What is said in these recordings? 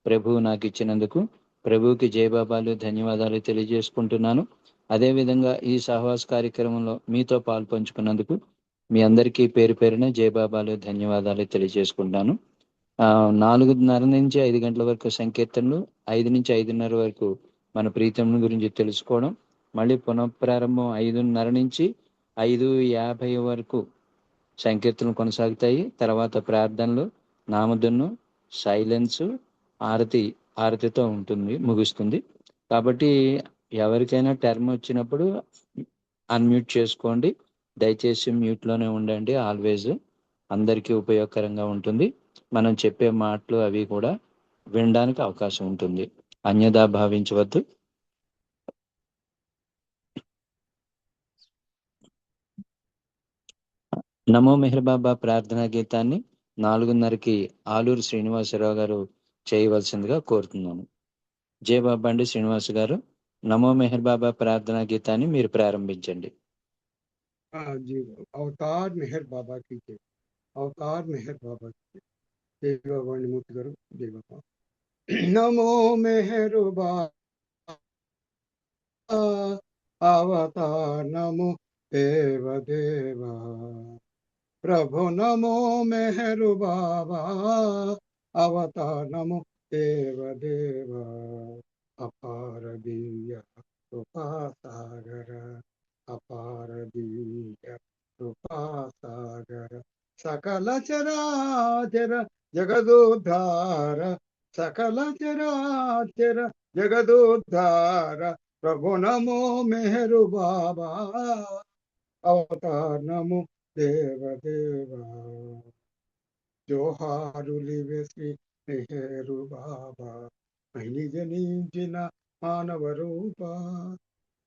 ప్రభువు నాకు ఇచ్చినందుకు ప్రభువుకి జయబాబాలు ధన్యవాదాలు తెలియజేసుకుంటున్నాను. అదేవిధంగా ఈ సహవాస కార్యక్రమంలో మీతో పాలు పంచుకున్నందుకు మీ అందరికీ పేరు పేరున జయబాబాలు ధన్యవాదాలు తెలియజేసుకుంటాను. 4:30 నుంచి 5 గంటల వరకు సంకీర్తనలు, 5 నుంచి 5:30 వరకు మన ప్రీతముని గురించి తెలుసుకోవడం, మళ్ళీ పునఃప్రారంభం 5:30 నుంచి 5:50 వరకు సంకీర్తనలు కొనసాగుతాయి. తర్వాత ప్రార్థనలు, నామధన్ను, సైలెన్స్, ఆరతితో ముగుస్తుంది. కాబట్టి ఎవరికైనా టర్మ్ వచ్చినప్పుడు అన్మ్యూట్ చేసుకోండి. దయచేసి మ్యూట్లోనే ఉండండి. ఆల్వేజ్ అందరికీ ఉపయోగకరంగా ఉంటుంది. మనం చెప్పే మాటలు అవి కూడా వినడానికి అవకాశం ఉంటుంది. అన్యదా భావించవద్దు. నమో మెహర్ బాబా ప్రార్థనా గీతాన్ని 4:30కి ఆలూరు శ్రీనివాసరావు గారు చేయవలసిందిగా కోరుతున్నాను. జయ బాబా అండి. శ్రీనివాస్ గారు, నమో మెహర్ బాబా ప్రార్థనా గీతాన్ని మీరు ప్రారంభించండి. అవతార్ మెహర్ బాబా की जय, అవతార్ మెహర్ బాబా की जय. జై బాబా అండి మూర్తి గారు. జై బాబా. నమో మెహర్ బాబా అవతార్ నమో దేవదేవా ప్రభు నమో మెహరు బాబా అవతార్ నమో దేవదేవా అపార దివ్య కృపా సాగర అపార దివ్య కృపా సాగర సకల చరాచర జగదోద్ధార సకల చరాచర జగదోద్ధార ప్రభు నమో మెహరు బాబా అవతార్ నమో దేవదేవా జోహారులివే శ్రీ మెహరు బాబా మహిళ జనించిన మానవ రూప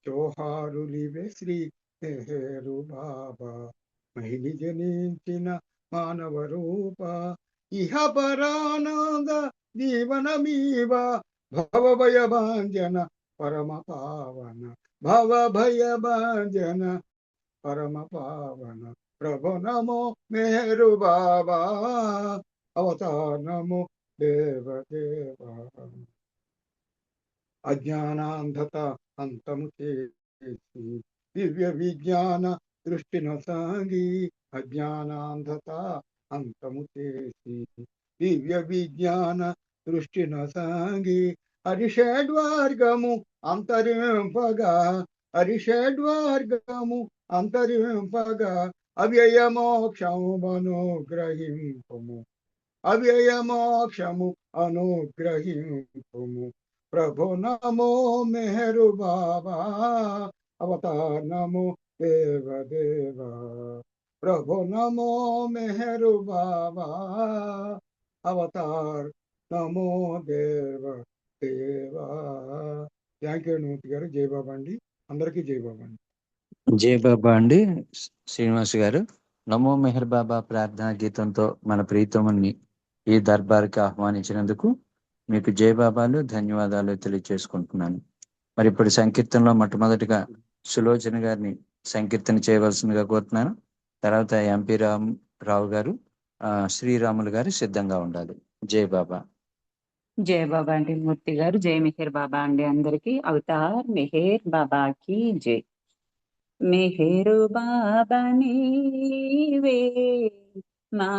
జోహారులివే శ్రీ మెహరు బాబా మహిళ జనించిన మానవ రూప ఇహ పరానంద జీవనమీవ భవ భయ భాంజన పరమ పావన భవ భయ భాంజన పరమ పావన ప్రభు నమో మెహరు బాబా అవతార్ నమో దేవదేవా అజ్ఞానాంధత అంతము చేసి దివ్య విజ్ఞాన దృష్టిన సాగి అజ్ఞానాంధత అంతము చేసి దివ్య విజ్ఞాన దృష్టిన సాగి హరిషడ్వర్గము అంతరింపగా హరిషడ్వర్గము అంతరింపగా అవ్యయ మోక్షము అనుగ్రహింపుము అవ్యయ మోక్షము అనుగ్రహింపుము ప్రభు నమో మెహరు బాబా అవతార్ నమో దేవదేవా ప్రభు నమో మెహరు బాబా అవతార్ నమో దేవదేవా. థ్యాంక్ యూ మూర్తి గారు. జై బాబా అండి. అందరికీ జై బాబా అండి. జై బాబా అండి. శ్రీనివాస్ గారు, నమో మెహర్ బాబా ప్రార్థనా గీతంతో మన ప్రీతముని ఈ దర్బార్కి ఆహ్వానించినందుకు మీకు జై బాబాలు ధన్యవాదాలు తెలియజేసుకుంటున్నాను. మరి ఇప్పుడు సంకీర్తనలో మొట్టమొదటిగా సులోచన గారిని సంకీర్తన చేయవలసిందిగా కోరుతున్నాను. తర్వాత ఎంపీ రావు గారు, శ్రీరాములు గారు సిద్ధంగా ఉండాలి. జై బాబా. జై బాబా అండి మూర్తి గారు. జై మెహర్ బాబా అండి అందరికి. అవతార్ మెహర్ బాబాకి జై. మెహరు బాబా నీవే మా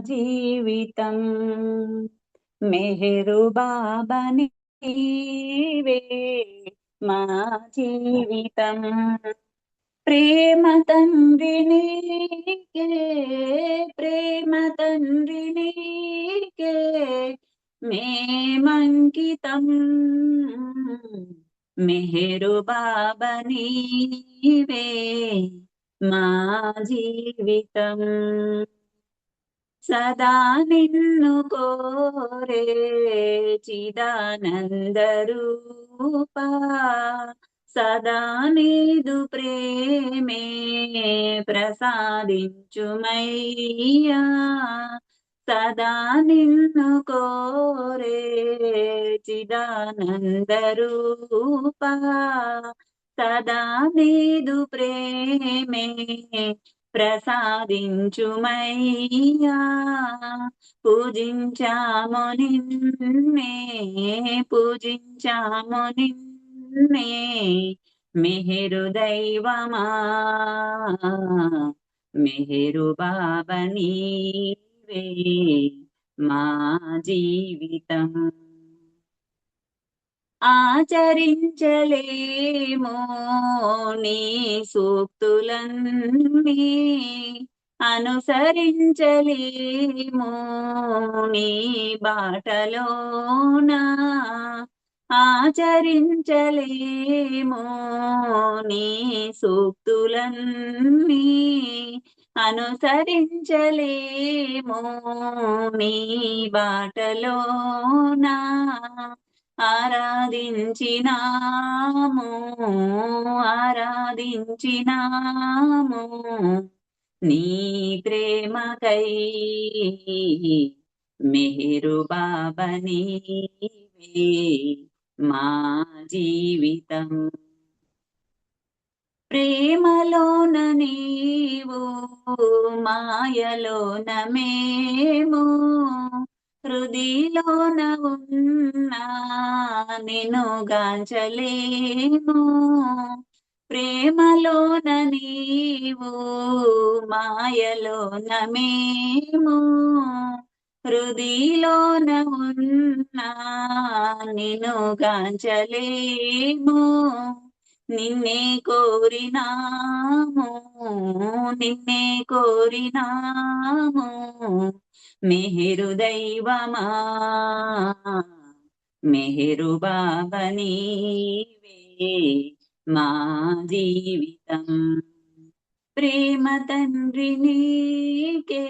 జీవితం, మెహరు బాబా నీవే మా జీవితం, ప్రేమ తండ్రి నీకే ప్రేమ తండ్రి నీకే మేమంకితం, మెహరు బాబా నీవే మా జీవితం, సదా నిన్ను కోరే చిదానంద రూపా, సదా నీదు ప్రేమే ప్రసాదించుమయ్యా, సదా నిన్ను కోరే చిదానంద రూపా, సదా నీదు ప్రేమే ప్రసాదించుమయ్యా. పూజించాము నిన్నే, పూజించాము నిన్నే, మెహరు దైవమా, మెహరు బాబా నీవే మా జీవితం. ఆచరించలేమో నీ సూక్తులన్నీ, అనుసరించలేమో నీ బాటలోనా. ఆచరించలేమో నీ సూక్తులన్నీ, అనుసరించలేమో నీ బాటలోనా. ఆరాధించినాము, ఆరాధించినాము నీ ప్రేమకై, మెహరు బాబా నీవే మా జీవితం. ప్రేమలోన నీవు, మాయలోన మేము, హృదిలోన ఉన్నా నిన్ను గాంచలేము. ప్రేమలోన నీవు, మాయలోన మేము, హృదిలోన ఉన్నా నిన్ను గాంచలేము. నిన్నే కోరినాము, నిన్నే కోరినాము, మెహరు దైవమా, మెహరు బాబా నీవే మా జీవితం. ప్రేమ తండ్రి నీకే,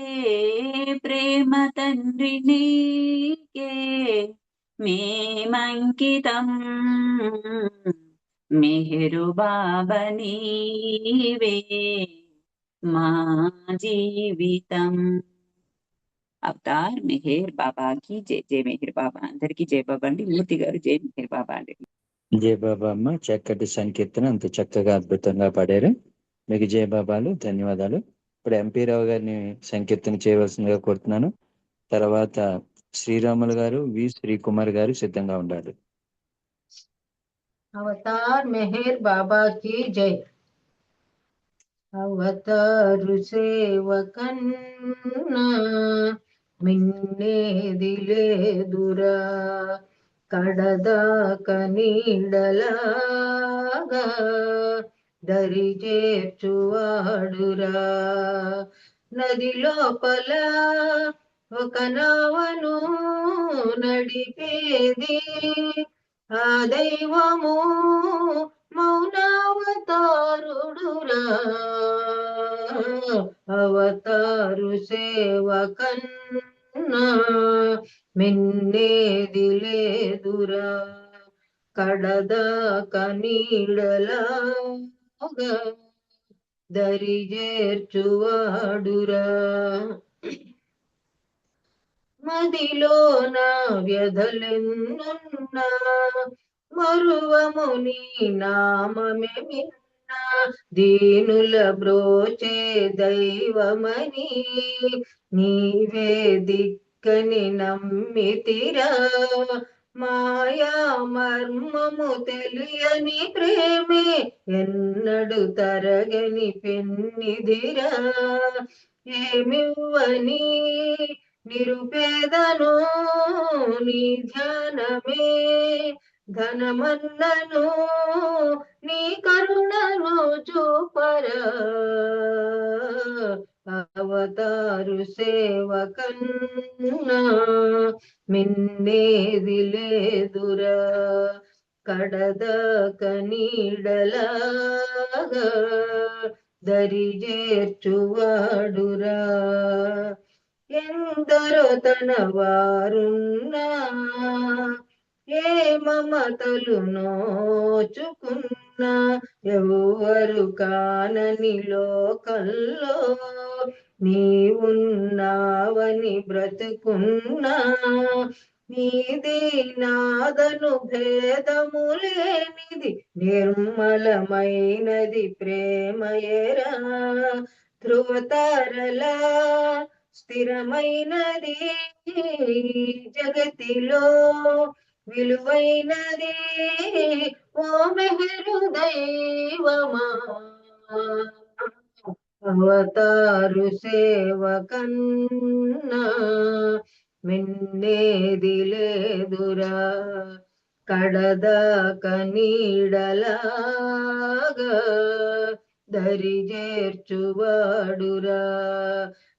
ప్రేమ తండ్రి నీకే మేమంకితం. మెహరు బాబా నీవే మా జీవితం. అవతార్ మెహర్ బాబా కి జై. జై మెహర్ బాబా. అందరికీ జై బాబా అండి. మూర్తి గారు జై మెహర్ బాబా అండి. జయ బాబా అమ్మ, చక్కటి సంకీర్తన అంత చక్కగా అద్భుతంగా పాడారు. మీకు జయ బాబాలు, ధన్యవాదాలు. ఇప్పుడు ఎంపీ రావు గారిని సంకీర్తన చేయవలసిందిగా కోరుతున్నాను. తర్వాత శ్రీరాములు గారు, వి శ్రీకుమార్ గారు సిద్ధంగా ఉండాలి. అవతార్ మెహర్ బాబా కి జై. అవతారు సేవకన్నా మిన్నేది లేదురా, కడదాక నీడలాగా దరి చేర్చువాడురా. నది లోపల ఒక నావను నడిపేది ఆ దైవము మౌనావతారుడురా. అవతారు సేవకన్నా మిన్నేది లేదురా, కడదాక నీడలాగా దరి చేర్చువాడురా. మదిలోన వ్యధలెన్నున్నా మరువము నీ నామమే మిన్నా. దీనుల బ్రోచే దైవమని నీవే దిక్కని నమ్మితిరా. మాయా మర్మము తెలియని ప్రేమే ఎన్నడు తరగని పెన్నిదిరా. ఏమివ్వని నిరుపేదను నీ ధ్యానమే ధనమన్నను నీ కరుణను చూపరా. అవతారు సేవకన్నా మిన్నేది లేదురా, కడదాక నీడలాగా దరి చేర్చువాడురా. ఎందరో తన వారున్నా ఏ మమతలు నోచుకున్నా, ఎవరు కానని లోకల్లో నీవున్నావని బ్రతుకున్నా. నీది నాదను భేదము లేనిది నిర్మలమైనది ప్రేమయేరా. ధ్రువతారలా స్థిరమైనది జగతిలో విలువైనది ఓ మెహరు దైవమా అవతారు సేవ కన్నా మిన్నేది లేదురా కడదాక నీడలాగా దరి చేర్చువాడురా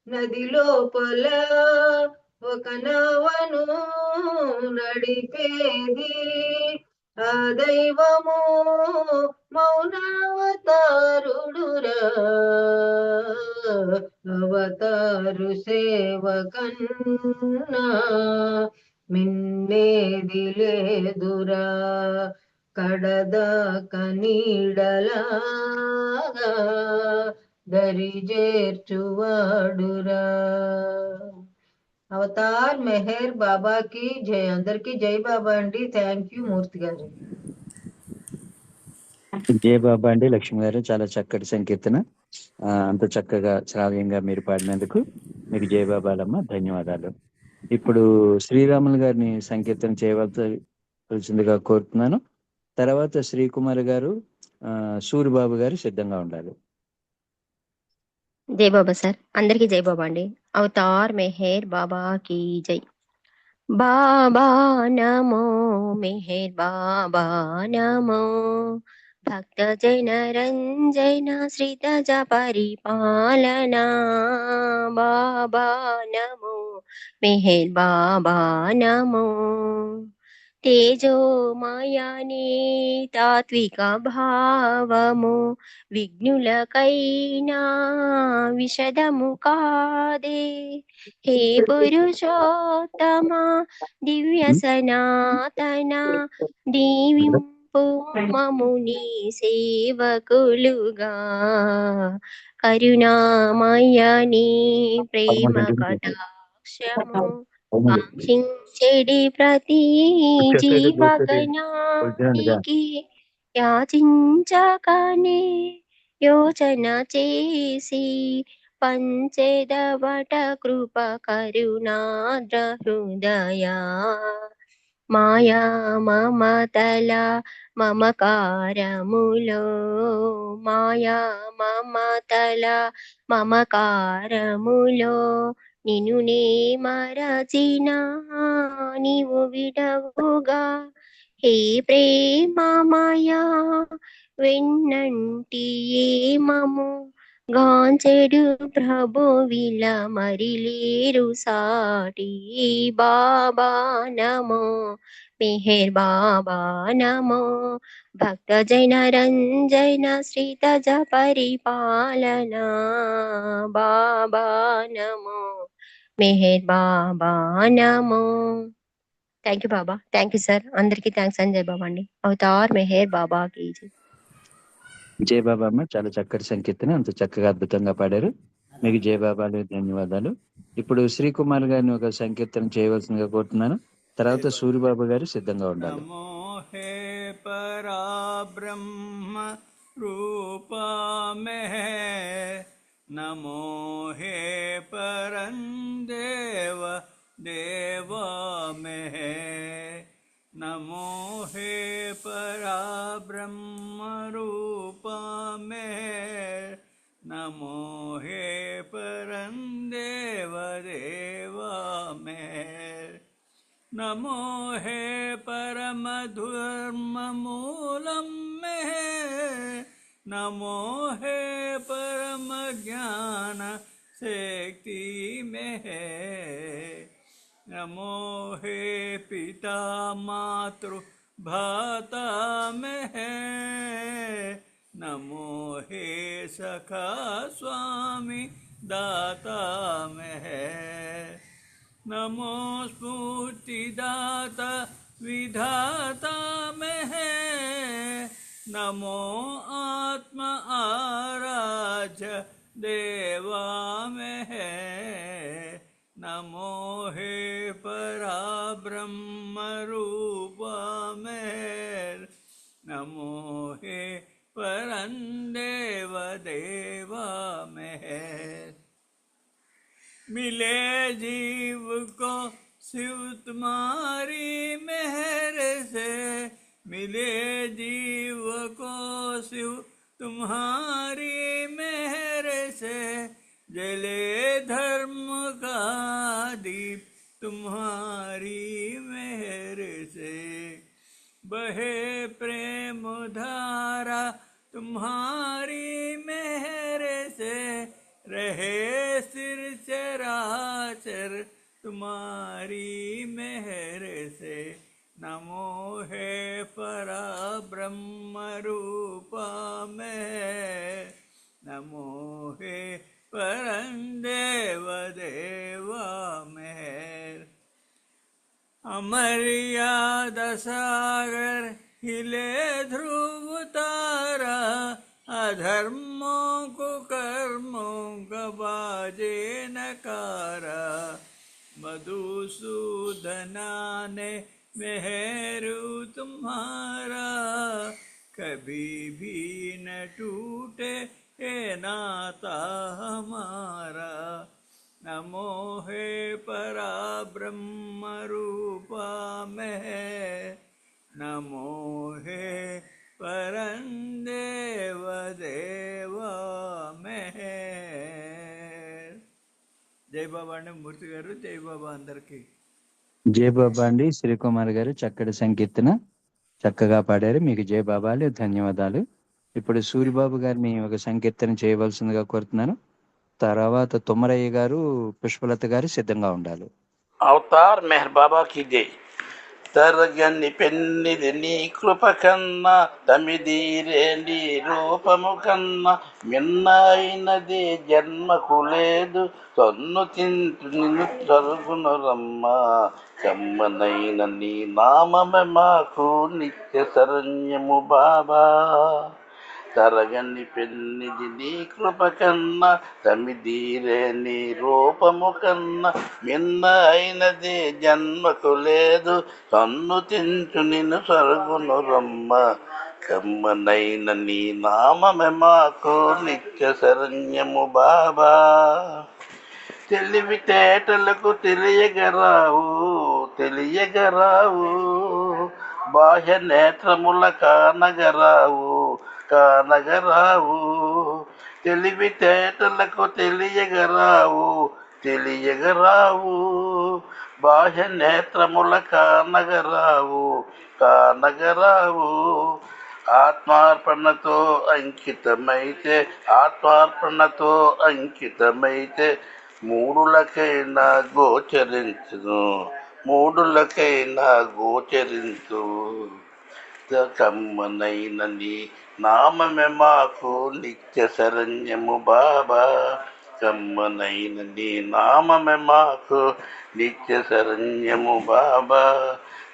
నది లోపల ఒక నవను నడిపేది ఆ దైవము మౌనావతారుడురా అవతారు సేవ కన్నా మిన్నేది లేదురా కడదాక నీడలాగా దరి చేర్చువాడురా అవతార్ మెహర్ బాబాకి జై అందరికి జై బాబా అండి థ్యాంక్ యూ మూర్తి గారు జయ బాబా అండి. లక్ష్మి గారు చాలా చక్కటి సంకీర్తన, అంత చక్కగా శ్రావ్యంగా మీరు పాడినందుకు మీకు జయబాబాలమ్మ ధన్యవాదాలు. ఇప్పుడు శ్రీరాములు గారిని సంకీర్తన చేయవలసిందిగా కోరుతున్నాను. తర్వాత శ్రీకుమార్ గారు, సూరిబాబు గారు సిద్ధంగా ఉండాలి. జై బాబా సార్, అందరికీ జై బాబా అండి. అవతార్ మెహర్ బాబా की जय. బాబా నమో మెహర్ బాబా నమో భక్త జన రంజన శ్రీతజ పరిపాలనా బాబా నమో మెహర్ బాబా నమో తేజోమయాని తాత్విక భావము విఘ్నులకైనా విషదము కాదే హే పురుషోత్తమ దివ్య సనాతన దీవింపు మముని సేవకులుగా కరుణామయని ప్రేమ కటాక్షము కాంక్షించెడి ప్రతి జీవగణానికి యాచించకనే యోచన చేసి పంచెదవట కృప కరుణాద్ర హృదయా మాయా మమతల మమకారములో మాయా మమతల మమకారములో నిన్ను నే మరచిన నీవు విడవుగా హే ప్రేమమయా వెన్నంటి ఏమము గాంచెడు ప్రభు విల మరిలేరు సాటి బాబా నమో మెహర్ బాబా నమో భక్త జన రంజన శ్రీతజ పరిపాలనా బాబా నమో మెహర్ బాబా నమో. Thank you Baba, thank you sir, అందరికీ థ్యాంక్స్ అని జై బాబా అండి. అవతార్ మెహర్ బాబా की जय. జయ బాబా అమ్మ, చాలా చక్కటి సంకీర్తన, అంత చక్కగా అద్భుతంగా పాడారు. మీకు జయ బాబాలు ధన్యవాదాలు. ఇప్పుడు శ్రీకుమార్ గారిని ఒక సంకీర్తన చేయవలసిందిగా కోరుతున్నాను. తర్వాత సూరిబాబు గారు సిద్ధంగా ఉండాలి. నమో హే పరబ్రహ్మ రూపమే నమో హే పరందేవ దేవమే నమో హే పరబ్రహ్మ రూపమే నమో హే పరందేవ దేవమే నమో హే పరమధర్మమూలం మే నమో హే పరమజ్ఞాన శక్తి మే నమో హే పితా మాతృ భాతా మే నమో హే సఖా స్వామి దాతా మే नमो स्फूर्तिदाता विधाता में है नमो आत्म आराध्य देवा में है नमो हे पराब्रह्म रूप में नमो हे परम देव देवा मेहर। मिले जीव को शिव तुम्हारी मेहर से, मिले जीव को शिव तुम्हारी मेहर से, जले धर्म का दीप तुम्हारी मेहर से, बहे प्रेम धारा तुम्हारी मेहर से, रहे सिर चराचर तुम्हारी मेहर से। नमो है परा ब्रह्म रूपा में, नमो है परम देव देवा मेहर। अमर्याद सागर हिले ध्रुव तारा, अधर्मों को कर्मों का बाजे नकारा, मधुसूदना ने मेहरू तुम्हारा, कभी भी न टूटे हे नाता हमारा। नमो हे परा ब्रह्म रूपा में, नमो हे परम देव देवा मेहर। జై బాబా అండి మూర్తి గారు, జై బాబా అందరికి. జై బాబా అండి శ్రీకుమార్ గారు, చక్కటి సంకీర్తన చక్కగా పాడారు. మీకు జై బాబాలు, ధన్యవాదాలు. ఇప్పుడు సూరిబాబు గారిని ఒక సంకీర్తన చేయవలసిందిగా కోరుతున్నాను. తర్వాత తుమ్మరయ్య గారు, పుష్పలత గారు సిద్ధంగా ఉండాలి. అవతార్ మెహర్ బాబా కి జై. తరగని పెన్నిది నీ కృప కన్నా, తమిదీరే నీ రూపము కన్నా, మిన్నైనది జన్మకు లేదు, తన్ను తింటు నిన్ను తరుగును రమ్మా. కమ్మనైన నీ నామమే మాకు నిత్య శరణ్యము బాబా. తరగని పెన్నిది నీ కృప కన్నా, తమిదీరే నీ రూపము కన్నా, మిన్న అయినది జన్మకు లేదు, తన్ను తించు నిన్ను సరుగును రమ్మ. కమ్మనైన నీ నామమే మాకు నిత్య శరణ్యము బాబా. తెలివితేటలకు తెలియగరావు, తెలియగరావు, బాహ్య నేత్రముల కానగరావు, కానగరావు. తెలివితేటలకు తెలియగరావు, తెలియగరావు, బాహ్య నేత్రముల కానగరావు, కానగరావు. ఆత్మార్పణతో అంకితమైతే, ఆత్మార్పణతో అంకితమైతే, మూడులకైనా గోచరించును, మూడులకైనా గోచరించు. కమ్మనైన నీ నామమే మాకు నిత్య శరణ్యము బాబా. కమ్మనైన నీ నామమే మాకు నిత్య శరణ్యము బాబా.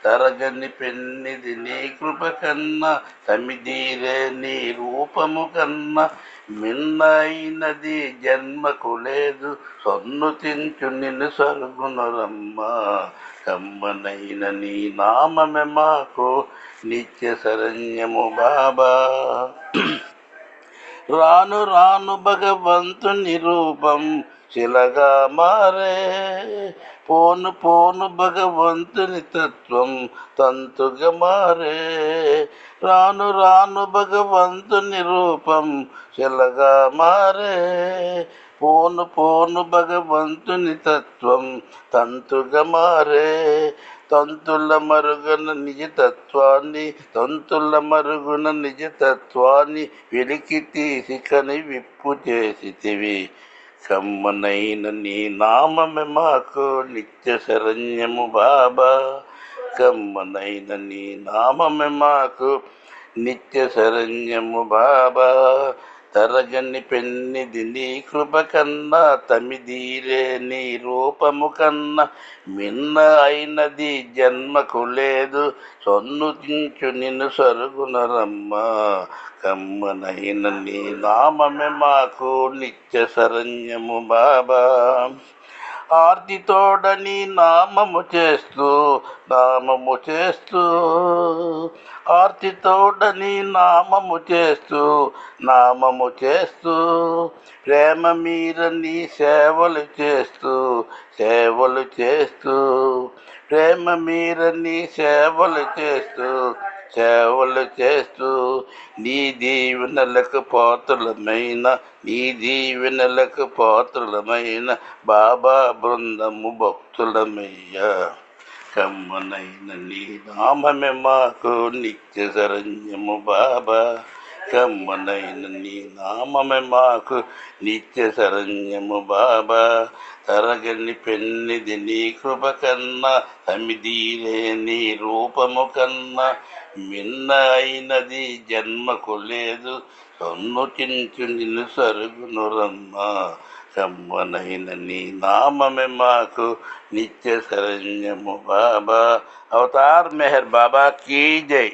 తరగని పెన్నిది నీ కృప కన్నా, తమిదీరే నీ రూపము కన్నా, మిన్నైనది జన్మకు లేదు, సొన్ను తించు నిన్ను సరుగును రమ్మా. కమ్మనైన నీ నామమే మాకు నిత్య శరణ్యము బాబా. రాను రాను భగవంతుని రూపం శిలగా మారే, పోను పోను భగవంతుని తత్వం తంతుగా మారే. రాను రాను భగవంతుని రూపం శిలగా మారే, పోను పోను భగవంతుని తత్వం తంతుగా మారే. తంతుల మరుగున నిజతత్వాన్ని, తంతుల మరుగున నిజతత్వాన్ని వెలికి తీసి కని విప్పు చేసితివి. కమ్మనైన నీ నామమే మాకు నిత్య శరణ్యము బాబా. కమ్మనైన నీ నామమే మాకు నిత్య శరణ్యము బాబా. తరగని పెన్నిది నీ కృప కన్నా, తమిదీరే నీ రూపము కన్నా, మిన్న అయినది జన్మకు లేదు, సొన్ను తించు నిన్ను సరుగున రమ్మా. కమ్మనైన నీ నామమే మాకు నిత్య శరణ్యము బాబా. ఆర్తితోడని నామము చేస్తూ నామము చేస్తూ ఆర్తితోడని నామము చేస్తూ నామము చేస్తూ ప్రేమ మీరని సేవలు చేస్తూ సేవలు చేస్తూ ప్రేమ మీరని సేవలు చేస్తూ సేవలు చేస్తూ నీ దీవెనలకు పాత్రులమైన నీ దీవెనలకు పాత్రులమైన బాబా బృందము భక్తులమయ్యా. కమ్మనైన నీ నామమే మాకు నిత్య శరణ్యము బాబా. కమ్మనైన నీ నామమే మాకు నిత్య శరణ్యము బాబా. తరగని పెన్నిది నీ కృప కన్నా సమిధీలే నీ రూపము కన్నా మిన్న అయినది జన్మకు లేదు. సన్నుతించు నిన్ను సరుగును రమ్మా. కమ్మనైన నీ నామమే మాకు నిత్య శరణ్యము బాబా. అవతార్ మెహర్ బాబా కీ జై.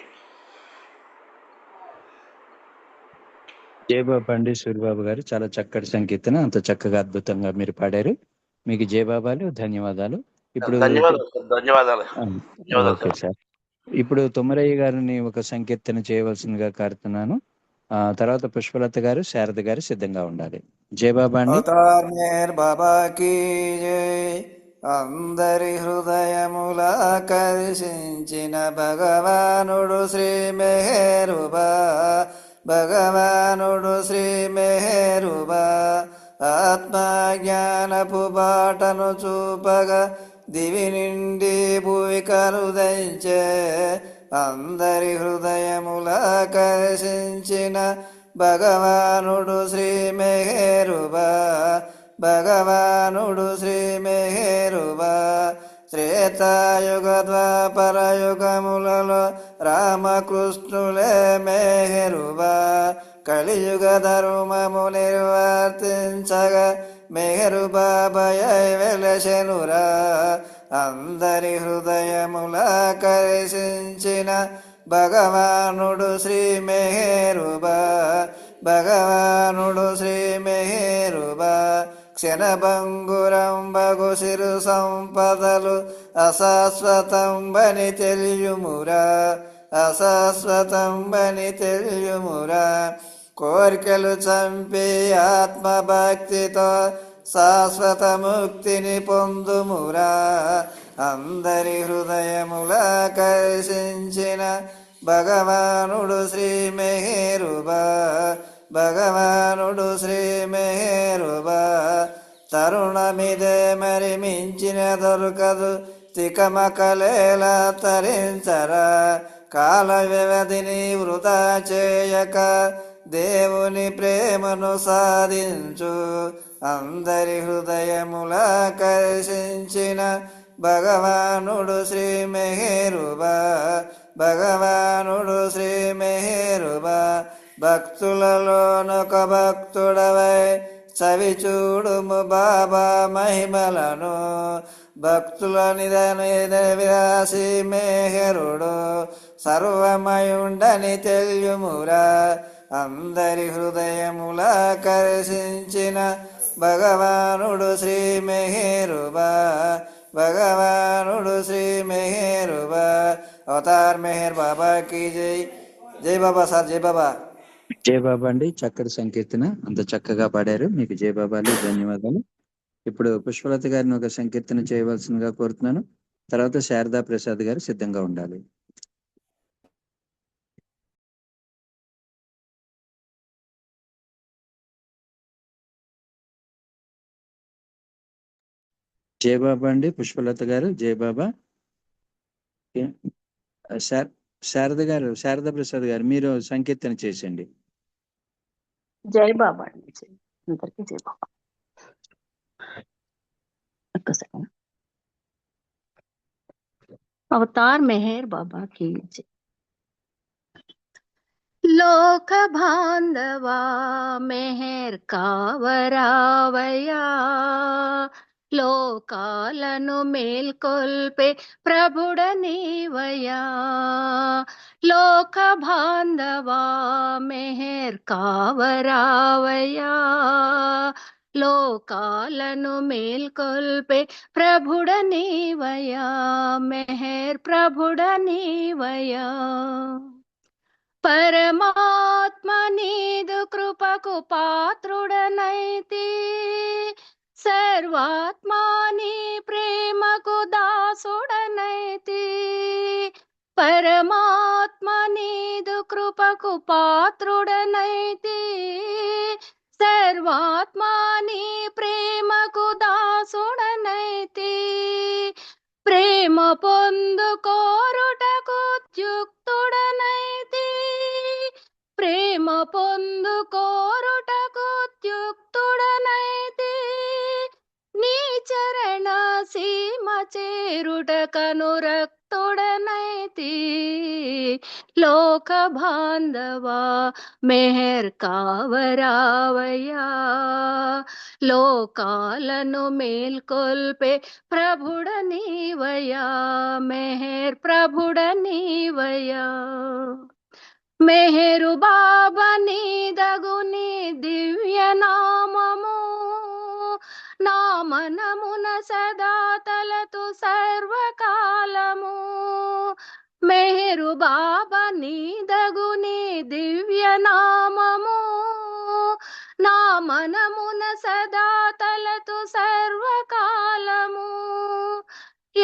జయబాబా అండి సూరిబాబు గారు, చాలా చక్కటి సంకీర్తన, అంత చక్కగా అద్భుతంగా మీరు పాడారు. మీకు జయబాబాలు, ధన్యవాదాలు. ఇప్పుడు ధన్యవాదాలు. Okay sir. ఇప్పుడు తుమ్మరయ్య గారిని ఒక సంకీర్తన చేయవలసిందిగా కోరుతున్నాను. తర్వాత పుష్పలత గారు, శారద గారు సిద్ధంగా ఉండాలి. జయబాబా అండి. బాబాకి అందరి హృదయములాకర్షించిన భగవానుడు శ్రీ మెహరుబా. భగవానుడు శ్రీ మెహరుబా ఆత్మజ్ఞానపు బాటను చూపగా దివి నుండి భూమి కరుదయించే అందరి హృదయములాకర్షించిన భగవానుడు శ్రీ మెహరుబా. భగవానుడు శ్రీ మెహరుబా త్రేతాయుగ ద్వాపర యుగములలో రామకృష్ణులే మెహరుబా. కలియుగ ధర్మము నిర్వర్తించగా మెహరుబాబయై వెలసెనురా. అందరి హృదయములాకర్షించిన భగవానుడు శ్రీ మెహరుబా. భగవానుడు శ్రీ మెహరుబా క్షణభంగురంబగు సిరు సంపదలు అశాశ్వతంబని తెలియుమురా. అశాశ్వతంబని తెలియుమురా. కోరికలు చంపి ఆత్మభక్తితో శాశ్వత ముక్తిని పొందుమురా. అందరి హృదయములాకర్షించిన భగవానుడు శ్రీ మెహరుబా. భగవానుడు శ్రీ మెహరుబా తరుణమిదే మరి మించిన దొరకదు. తికమకలేలా తరించరా. కాల వ్యవధిని వృధా చేయక దేవుని ప్రేమను సాధించు. అందరి హృదయములాకర్షించిన భగవానుడు శ్రీ మెహరుబా. భగవానుడు శ్రీ మెహరుబా భక్తులలోనొక భక్తుడవై చవి చూడుము బాబా మహిమలను. భక్తుల నిదవిరాసి మెహరుడు సర్వమయుండని తెలియుమురా. అందరి హృదయములాకర్షించిన భగవానుడు శ్రీ మెహరుబా. భగవానుడు శ్రీ మెహరుబా. అవతార్ మెహర్ బాబా కీ జై. జై బాబా సార్. జై బాబా. జయబాబా అండి, చక్కటి సంకీర్తన, అంత చక్కగా పాడారు. మీకు జయబాబాలు, ధన్యవాదాలు. ఇప్పుడు పుష్పలత గారిని ఒక సంకీర్తన చేయవలసిందిగా కోరుతున్నాను. తర్వాత శారదా ప్రసాద్ గారు సిద్ధంగా ఉండాలి. జయబాబా అండి, పుష్పలత గారు. జయబాబా. శారద గారు, శారదా ప్రసాద్ గారు, మీరు సంకీర్తన చేసండి. జై బాబా అండి. అందరికీ జై బాబా. అవతార్ మెహర్ బాబా की जय. లోక బాంధవా మెహర్ కావరావయ్యా. లోకాలను మేల్కొల్పే ప్రభుడ నీవయ్యా. లోక బాంధవా మెహర్ కావరావయ్యా. లోకాలను మేల్కొల్పే ప్రభుడ నీవయా మెహర్ ప్రభుడ నీవయా పరమాత్మ నీదు కృపకు పాత్రుడనైతి సర్వాత్మా నీ ప్రేమకు దాసుడనైతి పరమాత్మ నీదు కృపకు పాత్రుడనైతి సర్వాత్మా నీ ప్రేమకు దాసుడనైతి ప్రేమ పొందుకోరుటకు యుక్తుడనైతి ప్రేమ పొందుకోరుటకు యుక్తుడనైతి నీ చరణ సీమ చేరుటకను రక్తుడనైతి లోక బాంధవా మెహర్ కావరావయ్యా లోకాలను మేల్కొల్పే ప్రభుడ నీవయా మెహర్ ప్రభుడ నీవయా మెహరు బాబా నీదగుని దివ్య నామము నా మనమున సదా తలతు సర్వకాలము మెహరు బాబా నీదగుని దివ్య నామము నా మనమున సదా తలతు సర్వకాలము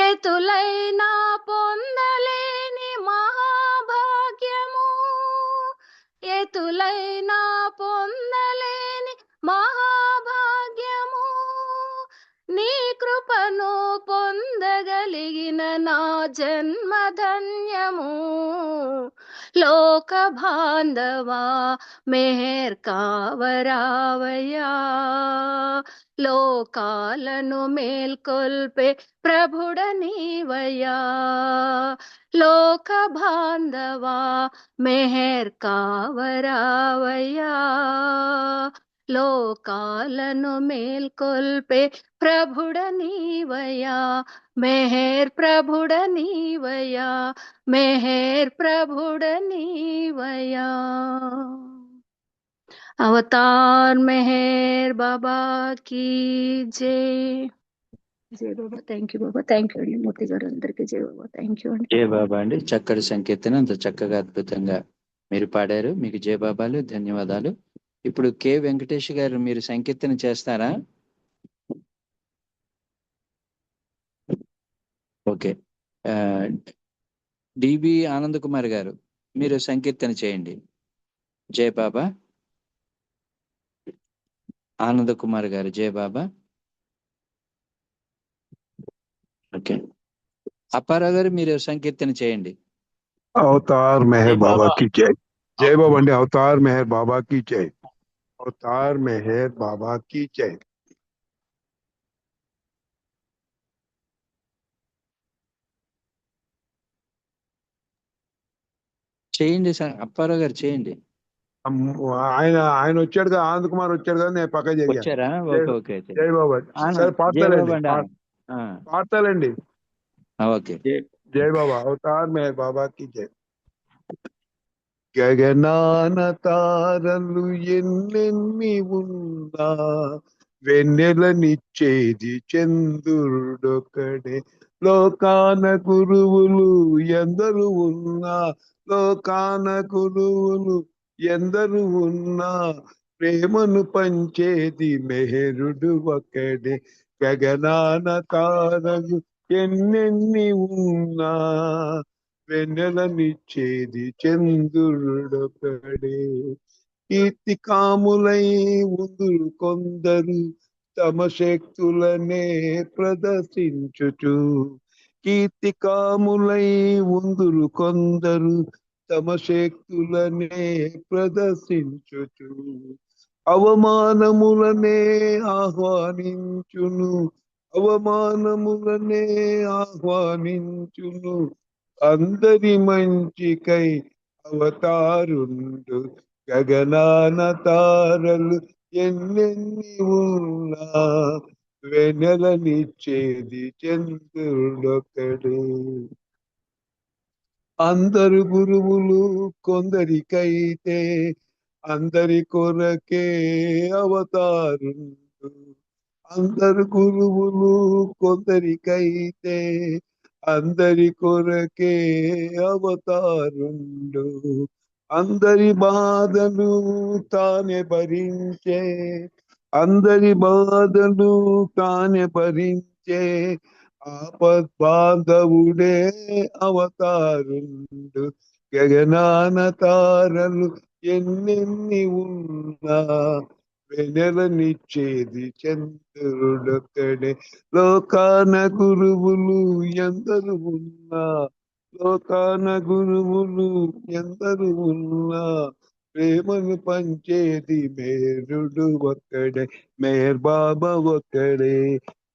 ఎతులైనా పొందలేని మహాభాగ్యము ఎతులైనా పొందలేని మహాభాగ్యము నీ కృపను పొందగలిగిన నా జన్మధన్యము లోక బాంధవా మెహర్ కావరావయ్యా లోకాలను మేల్కొల్పే ప్రభుడ నీవయ్యా లోక బాంధవా మెహర్ కావరావయ్యా లోకాలను మేల్కొల్పే ప్రభుడ నీవయ్యా మెహర్ ప్రభుడ నీవయ్యా మెహర్ ప్రభుడ నీవయ్యా అవతార్ మెహర్ బాబా की जय జై Baba thank you Baba thank you అండి మూర్తి గారు అందరికీ జై బాబా థ్యాంక్ యూ అండి జయ బాబా అండి. చక్కటి సంకీర్తన, అంత చక్కగా అద్భుతంగా మీరు పాడారు. మీకు జయ బాబాలు, ధన్యవాదాలు. ఇప్పుడు కె వెంకటేష్ గారు మీరు సంకీర్తన చేస్తారా? ఓకే. డిబి ఆనంద్ కుమార్ గారు మీరు సంకీర్తన చేయండి. జయ బాబా. ఆనంద్ కుమార్ గారు జయ బాబా. ఓకే. అప్పారావు గారు మీరు సంకీర్తన చేయండి. अवतार मेहर జై बाबा బాబా. की जय जय बाबा अंडी अवतार मेहर बाबा की जय अवतार मेहर बाबा की जय చేయండి అప్పారావు గారు చేయండి. ఆయన ఆయన వచ్చాడు కదా ఆనంద్ కుమార్ వచ్చాడు కదా నేను పక్క జరిగాను వచ్చారా? జై ఓకే ఓకే. జై బాబా సరే జయ పాడతాలండి బాబా అండి. పాడతాలండి ఓకే. జై బాబా अवतार मेहर बाबा की जय గగనాన తారలు ఎన్నెన్ని ఉన్నా వెన్నెలనిచ్చేది చంద్రుడొకడే లోకాన గురువులు ఎందరు ఉన్నా లోకాన గురువులు ఎందరు ఉన్నా ప్రేమను పంచేది మెహరుడు ఒకడే గగనాన తారలు ఎన్నెన్ని ఉన్నా వెన్నెలనిచ్చేది చంద్రుడొకడే కీర్తి కాములై ఉందురు కొందరు తమ శక్తులనే ప్రదర్శించుచు కీర్తి కాములై ఉందురు కొందరు తమ శక్తులనే ప్రదర్శించుచు అవమానములనే ఆహ్వానించును అవమానములనే ఆహ్వానించును అందరి మంచికై అవతారుండు గగనాన తారలు ఎన్నెన్ని ఉన్నా వెన్నెలనిచ్చేది చంద్రుడొకడే అందరు గురువులు కొందరికైతే అందరి కొరకే అవతారుండు అందరు గురువులు కొందరికైతే అందరి కొరకే అవతారుండు. అందరి బాధలు తానే భరించే, అందరి బాధలు తానే భరించే ఆపద్బాంధవుడే అవతారుండు. గగనాన తారలు ఎన్నెన్ని ఉన్నా వెనలనిచ్చేది చంద్రుడొక్కడే. లోకాన గురువులు ఎందరు ఉన్నా, లోకాన గురువులు ఎందరు ఉన్నా ప్రేమను పంచేది మేరుడు ఒక్కడే, మేర్ బాబా ఒక్కడే.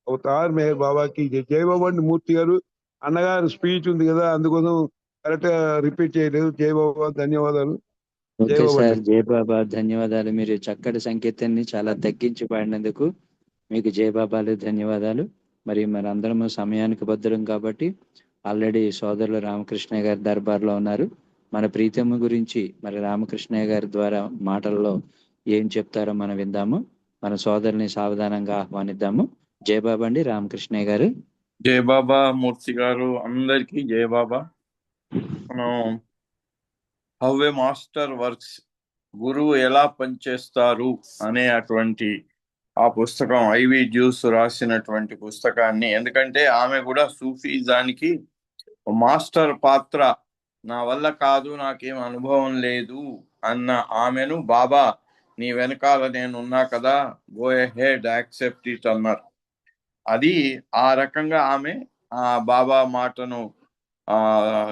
అవతార్ మేర్ బాబాకి జై బాబా అండి. మూర్తి గారు అన్నగారు స్పీచ్ ఉంది కదా, అందుకోసం కరెక్ట్ గా రిపీట్ చేయలేదు. జై బాబా, ధన్యవాదాలు. జై ఓకే బాబా సార్, అండి. జై బాబా, ధన్యవాదాలు. మీరు చక్కటి సంకీర్తనని చాలా తగ్గించి పాడినందుకు మీకు జై బాబాలు, ధన్యవాదాలు. మరి అందరము సమయానికి బద్దరం కాబట్టి ఆల్రెడీ సోదరులు రామకృష్ణయ్య గారి దర్బార్లో ఉన్నారు. మన ప్రీతమ్మ గురించి మరి రామకృష్ణయ్య గారి ద్వారా మాటల్లో ఏం చెప్తారో మనం విందాము. మన సోదరుని సావధానంగా ఆహ్వానిద్దాము. జై బాబా అండి రామకృష్ణయ్య గారు. జై బాబా మూర్తి గారు, అందరికీ జై బాబా. మనం హౌ ఏ మాస్టర్ వర్క్స్, గురువు ఎలా పనిచేస్తారు అనే అటువంటి ఆ పుస్తకం ఐవి జ్యూస్ రాసినటువంటి పుస్తకాన్ని, ఎందుకంటే ఆమె కూడా సూఫీజానికి మాస్టర్ పాత్ర, నా వల్ల కాదు, నాకేం అనుభవం లేదు అన్న ఆమెను బాబా నీ వెనకాల నేను ఉన్నా కదా, గో హెడ్ యాక్సెప్ట్ ఇట్ అన్నారు. అది ఆ రకంగా ఆమె ఆ బాబా మాటను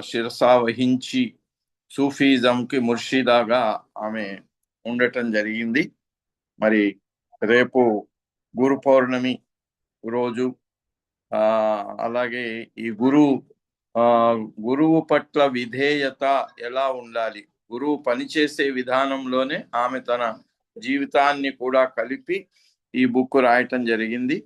శిరసా వహించి సూఫీజంకి ముర్షిదాగా ఆమె ఉండటం జరిగింది. మరి రేపు గురు పౌర్ణమి రోజు అలాగే ఈ గురువు పట్ల విధేయత ఎలా ఉండాలి, గురువు పనిచేసే విధానంలోనే ఆమె తన జీవితాన్ని కూడా కలిపి ఈ బుక్ రాయటం జరిగింది.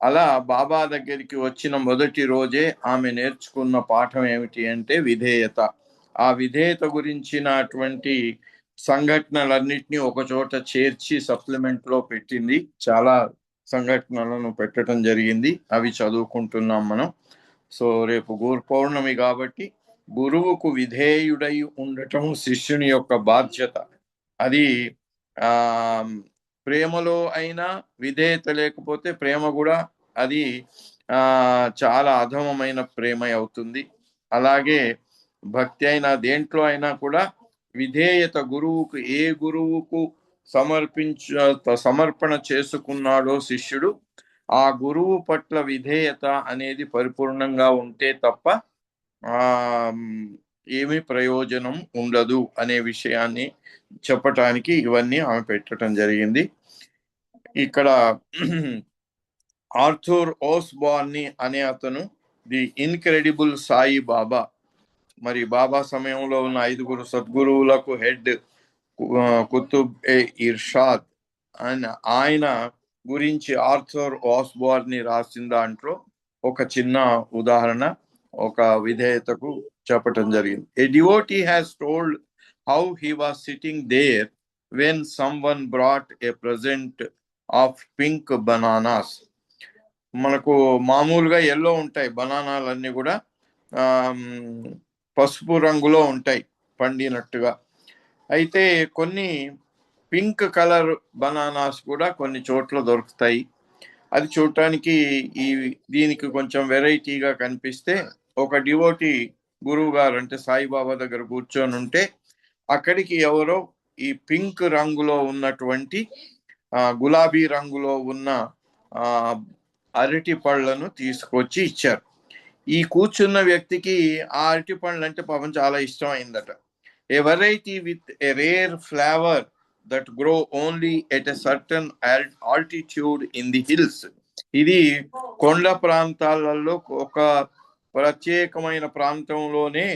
అలా బాబా దగ్గరికి వచ్చిన మొదటి రోజే ఆమె నేర్చుకున్న పాఠం ఏమిటి అంటే విధేయత. ఆ విధేయత గురించినటువంటి సంఘటనలన్నిటినీ ఒక చోట చేర్చి సప్లిమెంట్ లో పెట్టింది. చాలా సంఘటనలను పెట్టడం జరిగింది, అవి చదువుకుంటున్నాం మనం. సో రేపు గురు పౌర్ణమి కాబట్టి గురువుకు విధేయుడై ఉండటం శిష్యుని యొక్క బాధ్యత. అది ప్రేమలో అయినా విధేయత లేకపోతే ప్రేమ కూడా అది చాలా అధమమైన ప్రేమ అవుతుంది. అలాగే భక్తి అయినా దేంట్లో అయినా కూడా విధేయత, గురువుకు ఏ గురువుకు సమర్పణ చేసుకున్నాడో శిష్యుడు, ఆ గురువు పట్ల విధేయత అనేది పరిపూర్ణంగా ఉంటే తప్ప ఏమీ ప్రయోజనం ఉండదు అనే విషయాన్ని చెప్పటానికి ఇవన్నీ ఆమె పెట్టడం జరిగింది. ఇక్కడ ఆర్థర్ ఓస్బార్నీ అనే అతను ది ఇన్క్రెడిబుల్ సాయి బాబా, మరి బాబా సమయంలో ఉన్న 5 సద్గురువులకు హెడ్ కుతుబ్ ఏ ఇర్షాద్ ఆయన గురించి ఆర్థర్ ఓస్బార్నీ రాసిన దాంట్లో ఒక చిన్న ఉదాహరణ ఒక విధేయతకు చెప్పటం జరిగింది. A devotee has told how he was sitting there when someone brought a present of pink bananas. మనకు మామూలుగా ఎల్లో ఉంటాయి బనానాలన్నీ కూడా, పసుపు రంగులో ఉంటాయి పండినట్టుగా. అయితే కొన్ని పింక్ కలర్ బనానాస్ కూడా కొన్ని చోట్ల దొరుకుతాయి. అది చూడటానికి దీనికి కొంచెం వెరైటీగా కనిపిస్తే ఒక డివోటీ గురువు గారు అంటే సాయిబాబా దగ్గర కూర్చొని ఉంటే అక్కడికి ఎవరో ఈ పింక్ రంగులో ఉన్నటువంటి గులాబీ రంగులో ఉన్న అరటి పళ్ళను తీసుకొచ్చి ఇచ్చారు. ఈ కూర్చున్న వ్యక్తికి ఆ అరటి పళ్ళు అంటే పాపం చాలా ఇష్టం అయిందట. A variety with a rare flavour that grow only at a certain altitude in the hills. ఇది కొండ ప్రాంతాలలో ఒక ప్రత్యేకమైన ప్రాంతంలోనే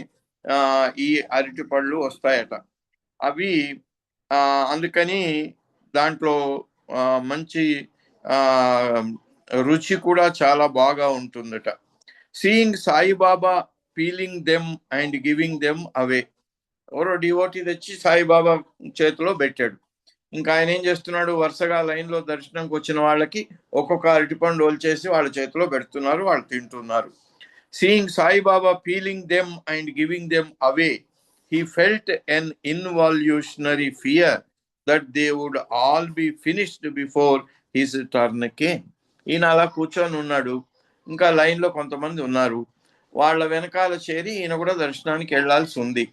ఈ అరటి పళ్ళు వస్తాయట. అవి అందుకని దాంట్లో మంచి రుచి కూడా చాలా బాగా ఉంటుందట. Seeing Saibaba peeling them and giving them away. ఎవరో డివోటీ తెచ్చి సాయిబాబా చేతిలో పెట్టాడు. ఇంకా ఆయన ఏం చేస్తున్నాడు, వరుసగా లైన్లో దర్శనంకి వచ్చిన వాళ్ళకి ఒక్కొక్క అరటిపండు ఒలిచేసి వాళ్ళ చేతిలో పెడుతున్నారు, వాళ్ళు తింటున్నారు. Seeing Sai Baba peeling them and giving them away, he felt an involutionary fear that they would all be finished before his turn came. ఈయన అలా కూర్చొని ఉన్నాడు, ఇంకా లైన్లో కొంతమంది ఉన్నారు, వాళ్ళ వెనకాల చేరి ఈయన కూడా దర్శనానికి వెళ్లాల్సి ఉంది.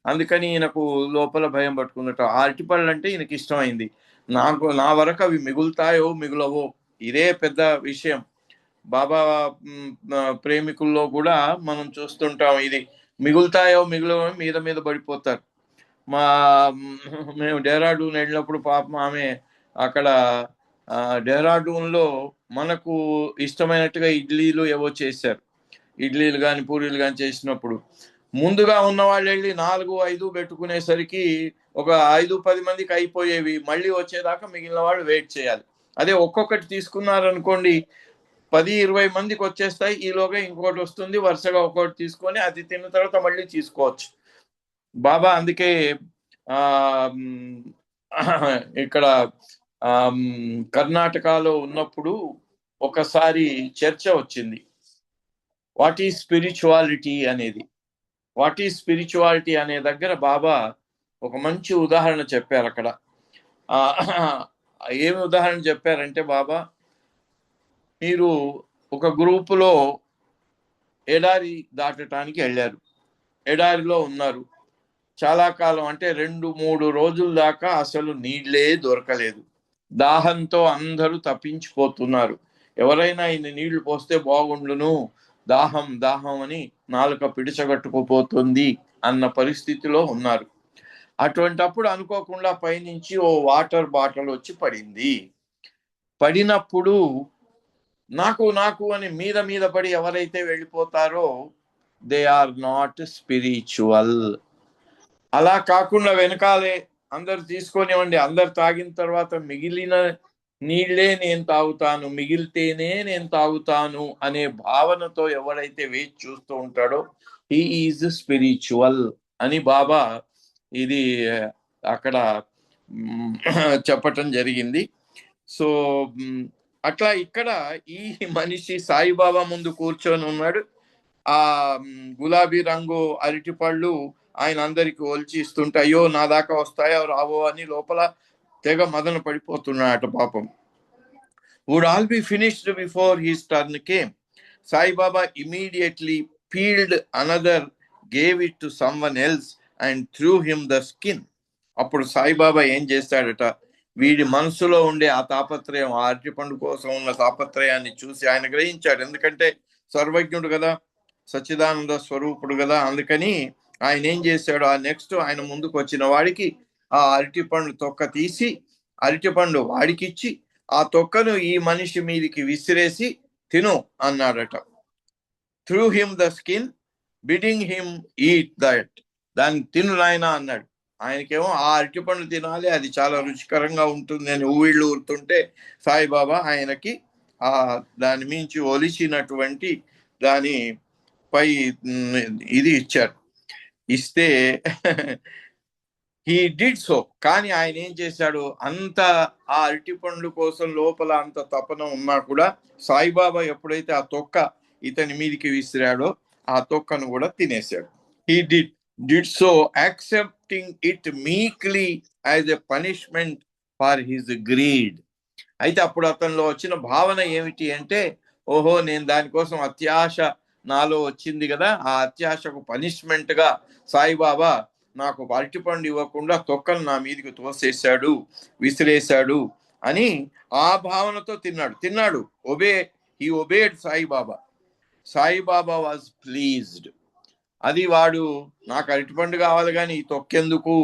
అందుకని ఈయనకు లోపల భయం పట్టుకున్నట్టు. ఆ అరటిపళ్ళు అంటే ఈయనకి ఇష్టమైంది. నా వరకు అవి మిగులుతాయో మిగులవో, ఇదే పెద్ద విషయం. బాబా ప్రేమికుల్లో కూడా మనం చూస్తుంటాం, ఇది మిగులుతాయో మిగులవో మీద మీద పడిపోతారు. మేము డెహ్రాడూన్ వెళ్ళినప్పుడు పాపం ఆమె అక్కడ డెహ్రాడూన్లో మనకు ఇష్టమైనట్టుగా ఇడ్లీలు ఏవో చేశారు. ఇడ్లీలు కానీ పూరీలు కానీ చేసినప్పుడు ముందుగా ఉన్న వాళ్ళు వెళ్ళి 4-5 పెట్టుకునేసరికి ఒక 5-10 మందికి అయిపోయేవి. మళ్ళీ వచ్చేదాకా మిగిలిన వాళ్ళు వెయిట్ చేయాలి. అదే ఒక్కొక్కటి తీసుకున్నారనుకోండి, 10-20 మందికి వచ్చేస్తాయి. ఈలోగా ఇంకొకటి వస్తుంది, వరుసగా ఒక్కొక్కటి తీసుకొని అది తిన్న తర్వాత మళ్ళీ తీసుకోవచ్చు. బాబా అందుకే ఇక్కడ కర్ణాటకలో ఉన్నప్పుడు ఒకసారి చర్చ వచ్చింది, వాట్ ఈజ్ స్పిరిచువాలిటీ అనేది. వాట్ ఈజ్ స్పిరిచువాలిటీ అనే దగ్గర బాబా ఒక మంచి ఉదాహరణ చెప్పారు. అక్కడ ఏమి ఉదాహరణ చెప్పారంటే, బాబా మీరు ఒక గ్రూపులో ఎడారి దాటడానికి వెళ్ళారు, ఎడారిలో ఉన్నారు, చాలా కాలం అంటే 2-3 రోజుల దాకా అసలు నీళ్ళే దొరకలేదు, దాహంతో అందరూ తప్పించిపోతున్నారు. ఎవరైనా ఇన్ని నీళ్లు పోస్తే బాగుండును, దాహం దాహం అని నాలుక పిడిచగట్టుకుపోతుంది అన్న పరిస్థితిలో ఉన్నారు. అటువంటప్పుడు అనుకోకుండా పైనుంచి ఓ వాటర్ బాటిల్ వచ్చి పడింది. పడినప్పుడు నాకు నాకు అని మీద మీద పడి ఎవరైతే వెళ్ళిపోతారో దే ఆర్ నాట్ స్పిరిచువల్. అలా కాకుండా వెనకాలే అందరు తీసుకొనివ్వండి, అందరు తాగిన తర్వాత మిగిలిన నీళ్లే నేను తాగుతాను, మిగిలితేనే నేను తాగుతాను అనే భావనతో ఎవరైతే వేచి చూస్తూ ఉంటాడో హీ ఈజ్ స్పిరిచువల్ అని బాబా ఇది అక్కడ చెప్పటం జరిగింది. సో అట్లా ఇక్కడ ఈ మనిషి సాయిబాబా ముందు కూర్చొని ఉన్నాడు. ఆ గులాబీ రంగు అరటిపళ్ళు ఆయన అందరికి ఒలిచి ఇస్తుంటే, అయ్యో నా దాకా వస్తాయో రావో అని లోపల తెగ మదన పడిపోతున్నాడు పాపం. Would all be finished before his turn came. Saibaba immediately peeled another, gave it to someone else and threw him the skin. అప్పుడు సాయిబాబా ఏం చేస్తాడట, వీడి మనసులో ఉండే ఆ తాపత్రయం, ఆ అరటిపండు కోసం ఉన్న తాపత్రయాన్ని చూసి ఆయన గ్రహించాడు. ఎందుకంటే సర్వజ్ఞుడు కదా, సచ్చిదానంద స్వరూపుడు కదా. అందుకని ఆయన ఏం చేశాడు, ఆ నెక్స్ట్ ఆయన ముందుకు వచ్చిన వాడికి ఆ అరటిపండు తొక్క తీసి అరటిపండు వాడికిచ్చి ఆ తొక్కను ఈ మనిషి మీదికి విసిరేసి తిను అన్నాడట. Through him the skin beading him eat that. దాన్ని తిను నాయన అన్నాడు. ఆయనకేమో ఆ అరటిపండు తినాలి, అది చాలా రుచికరంగా ఉంటుంది అని ఊళ్ళో ఊరుతుంటే సాయిబాబా ఆయనకి ఆ దాని మించి ఒలిచినటువంటి దాని పై ఇది ఇచ్చారు. ఇస్తే హీ డిడ్ సో. కానీ ఆయన ఏం చేశాడు, అంత ఆ అరటిపండ్ల కోసం లోపల అంత తపన ఉన్నా కూడా సాయిబాబా ఎప్పుడైతే ఆ తొక్క ఇతని మీదికి విసిరాడో ఆ తొక్కను కూడా తినేశాడు. He did so, accepting it meekly as a punishment for his greed. అయితే అప్పుడు అతనిలో వచ్చిన భావన ఏమిటి అంటే, ఓహో నేను దానికోసం అత్యాశ నాలో వచ్చింది కదా, ఆ అత్యాశకు పనిష్మెంట్ గా సాయిబాబా నాకు అరటిపండు ఇవ్వకుండా తొక్కను నా మీదకి తోసేశాడు, విసిరేశాడు అని ఆ భావనతో తిన్నాడు. He obeyed Saibaba. Saibaba was pleased. అది వాడు నాకు అరటిపండు కావాలి కానీ ఈ తొక్కెందుకు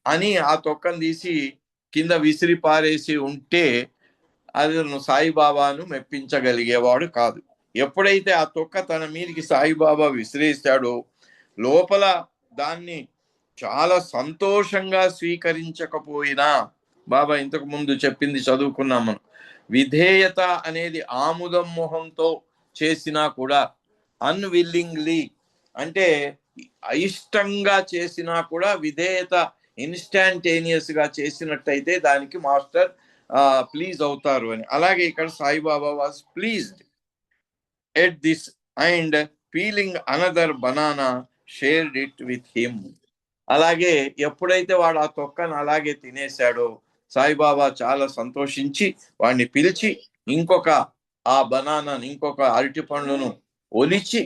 అని ఆ తొక్కను తీసి కింద విసిరి పారేసి ఉంటే అది సాయిబాబాను మెప్పించగలిగేవాడు కాదు. ఎప్పుడైతే ఆ తొక్క తన మీదకి సాయిబాబా విసిరేశాడో లోపల దాన్ని చాలా సంతోషంగా స్వీకరించకపోయినా, బాబా ఇంతకు ముందు చెప్పింది చదువుకున్నాం మనం, విధేయత అనేది ఆముదం మొహంతో చేసినా కూడా, అన్విల్లింగ్లీ అంటే అయిష్టంగా చేసినా కూడా విధేయత ఇన్స్టాంటేనియస్ గా చేసినట్టయితే దానికి మాస్టర్ ప్లీజ్ అవుతారు అని. అలాగే ఇక్కడ Saibaba was pleased at this and peeling another banana shared it with him. అలాగే ఎప్పుడైతే వాడు ఆ తొక్కను అలాగే తినేశాడో సాయిబాబా చాలా సంతోషించి వాడిని పిలిచి ఇంకొక ఆ బనానాను, ఇంకొక అరటి పండును ఒలిచి,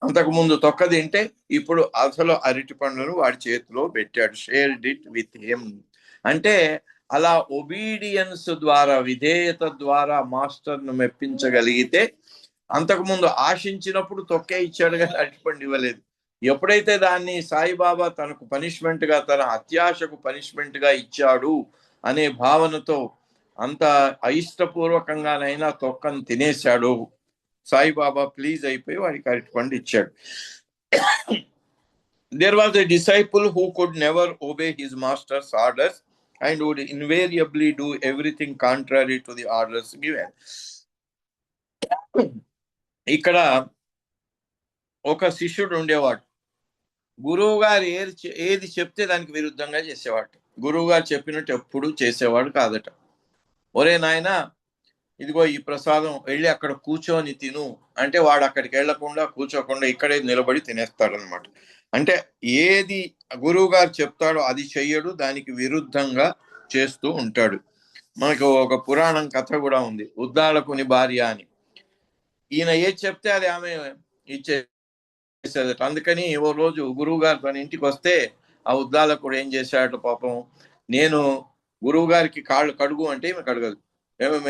అంతకుముందు తొక్క తింటే ఇప్పుడు అసలు అరటి పండును వాడి చేతిలో పెట్టాడు. షేర్డ్ ఇట్ విత్ హిమ్ అంటే అలా ఒబీడియన్స్ ద్వారా, విధేయత ద్వారా మాస్టర్ను మెప్పించగలిగితే, అంతకుముందు ఆశించినప్పుడు తొక్కే ఇచ్చాడు కానీ అరటిపండు ఇవ్వలేదు. ఎప్పుడైతే దాన్ని సాయిబాబా తనకు పనిష్మెంట్ గా, తన అత్యాశకు పనిష్మెంట్ గా ఇచ్చాడు అనే భావనతో అంత అయిష్టపూర్వకంగానైనా తొక్కను తినేశాడు, సాయిబాబా ప్లీజ్ అయిపోయి వాడికి అరటిపండు ఇచ్చాడు. There was a disciple who could never obey his master's orders and would invariably do everything contrary to the orders given. ఇక్కడ ఒక శిష్యుడు ఉండేవాడు. గురువు గారు ఏది చెప్తే దానికి విరుద్ధంగా చేసేవాడు. గురువు గారు చెప్పినట్టు ఎప్పుడు చేసేవాడు కాదట. ఒరే నాయన, ఇదిగో ఈ ప్రసాదం వెళ్ళి అక్కడ కూర్చొని తిను అంటే వాడు అక్కడికి వెళ్లకుండా, కూర్చోకుండా ఇక్కడే నిలబడి తినేస్తాడు అనమాట. అంటే ఏది గురువు గారు చెప్తాడో అది చెయ్యడు, దానికి విరుద్ధంగా చేస్తూ ఉంటాడు. మనకు ఒక పురాణం కథ కూడా ఉంది, ఉద్దాలకుని భార్య అని. ఈయన ఏది చెప్తే అది ఆమె ఇచ్చేసేదట. అందుకని ఓ రోజు గురువు గారు తన ఇంటికి వస్తే ఆ ఉద్దాలకుడు ఏం చేశాడు పాపం, నేను గురువు గారికి కాళ్ళు కడుగు అంటే ఈమె కడగదు.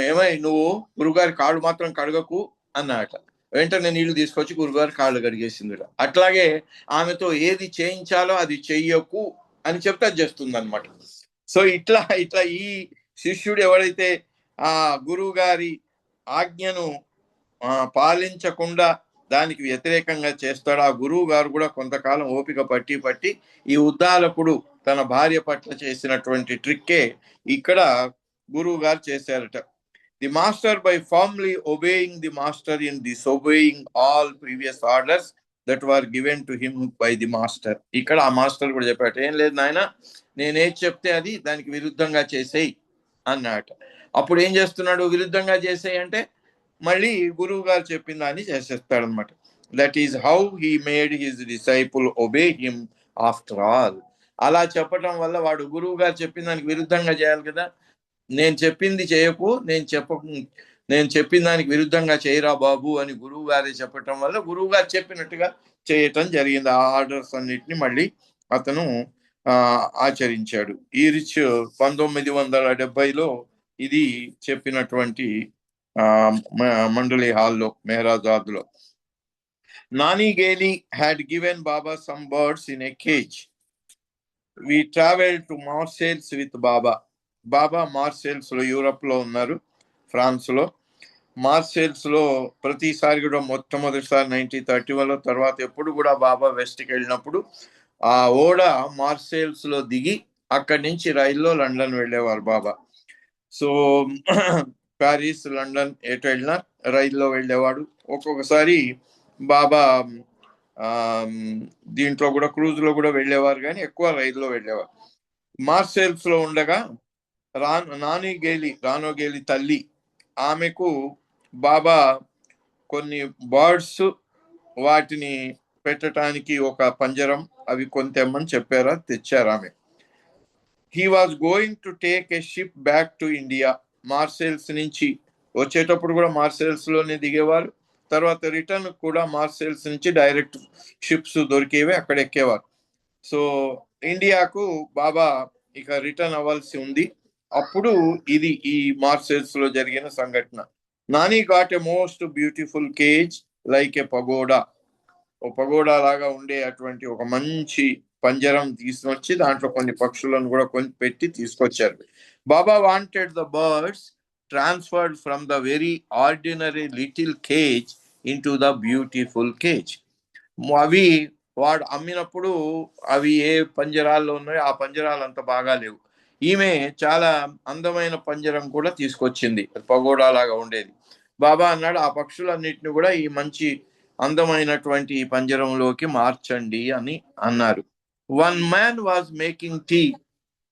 ఏమై నువ్వు గురువుగారి కాళ్ళు మాత్రం కడగకు అన్నట. వెంటనే నీళ్లు తీసుకొచ్చి గురుగారు కాళ్ళు కడిగేసింది. అట్లాగే ఆమెతో ఏది చేయించాలో అది చెయ్యకు అని చెప్తే అది చేస్తుంది అనమాట. సో ఇట్లా ఈ శిష్యుడు ఎవరైతే ఆ గురువు గారి ఆజ్ఞను పాలించకుండా దానికి వ్యతిరేకంగా చేస్తాడో, ఆ గురువు గారు కూడా కొంతకాలం ఓపిక పట్టి ఈ ఉద్దాలకుడు తన భార్య పట్ల చేసినటువంటి ట్రిక్కే ఇక్కడ గురువు గారు చేశారట. The master, by firmly obeying the master in disobeying all previous orders that were given to him by the master. ఇక్కడ ఆ మాస్టర్ కూడా చెప్పాట, ఏం లేదు నాయన, నేనేది చెప్తే అది దానికి విరుద్ధంగా చేసేయి అన్నట. అప్పుడు ఏం చేస్తున్నాడు, విరుద్ధంగా చేసేయి అంటే మళ్ళీ గురువు గారు చెప్పిన దాన్ని చేసేస్తాడు అనమాట. That is how he made his disciple obey him after all. అలా చెప్పటం వల్ల వాడు గురువు గారు చెప్పిన దానికి విరుద్ధంగా చేయాలి కదా. నేను చెప్పింది చేయకు, నేను చెప్పిన దానికి విరుద్ధంగా చేయరా బాబు అని గురువు గారే చెప్పటం వల్ల గురువు గారు చెప్పినట్టుగా చేయటం జరిగింది. ఆ ఆర్డర్స్ అన్నిటిని మళ్ళీ అతను ఆచరించాడు. ఈ రిచ్ 1970లో ఇది చెప్పినటువంటి మండలి హాల్లో, మెహరాజాద్లో. Nonny Gayley had given Baba some birds in a cage. We travelled to Marseilles with Baba. Baba Marseilles లో, యూరప్ లో ఉన్నారు, ఫ్రాన్స్ లో. మార్సేల్స్ లో ప్రతిసారి కూడా మొట్టమొదటిసారి 1931లో, తర్వాత ఎప్పుడు కూడా బాబా వెస్ట్కి వెళ్ళినప్పుడు ఆ ఓడ మార్సేల్స్ లో దిగి అక్కడి నుంచి రైల్లో లండన్ వెళ్ళేవారు బాబా. సో ప్యారిస్, లండన్ ఎటు వెళ్ళినా రైల్లో వెళ్ళేవాడు. ఒక్కొక్కసారి బాబా దీంట్లో కూడా క్రూజ్ లో కూడా వెళ్ళేవారు, కానీ ఎక్కువ రైల్లో వెళ్ళేవారు. మార్సేల్స్ లో ఉండగా రానో గేలి తల్లి, ఆమెకు బాబా కొన్ని బర్డ్స్, వాటిని పెట్టడానికి ఒక పంజరం, అవి కొంతేమని చెప్పారా, తెచ్చారు ఆమె. He was going to take a ship back to India. Marseilles నుంచి వచ్చేటప్పుడు కూడా మార్సేల్స్ లోనే దిగేవారు, తర్వాత రిటర్న్ కూడా మార్సేల్స్ నుంచి డైరెక్ట్ షిప్స్ దొరికేవి, అక్కడ ఎక్కేవారు. సో ఇండియాకు బాబా ఇక రిటర్న్ అవ్వాల్సి ఉంది. అప్పుడు ఇది ఈ మార్సేల్స్ లో జరిగిన సంఘటన. Nani got a most beautiful cage like a pagoda. ఓ పగోడా లాగా ఉండే అటువంటి ఒక మంచి పంజరం తీసుకొచ్చి దాంట్లో కొన్ని పక్షులను కూడా పెట్టి తీసుకొచ్చారు. Baba wanted the birds transferred from the very ordinary little cage into the beautiful cage. అవి వాడు అమ్మినప్పుడు అవి ఏ పంజరాల్లో ఉన్నాయో ఆ పంజరాలు అంత బాగా లేవు. ఈమె చాలా అందమైన పంజరం కూడా తీసుకొచ్చింది, పగోడా లాగా ఉండేది. బాబా అన్నాడు, ఆ పక్షులన్నిటిని కూడా ఈ మంచి అందమైనటువంటి ఈ పంజరంలోకి మార్చండి అని అన్నారు. One man was making tea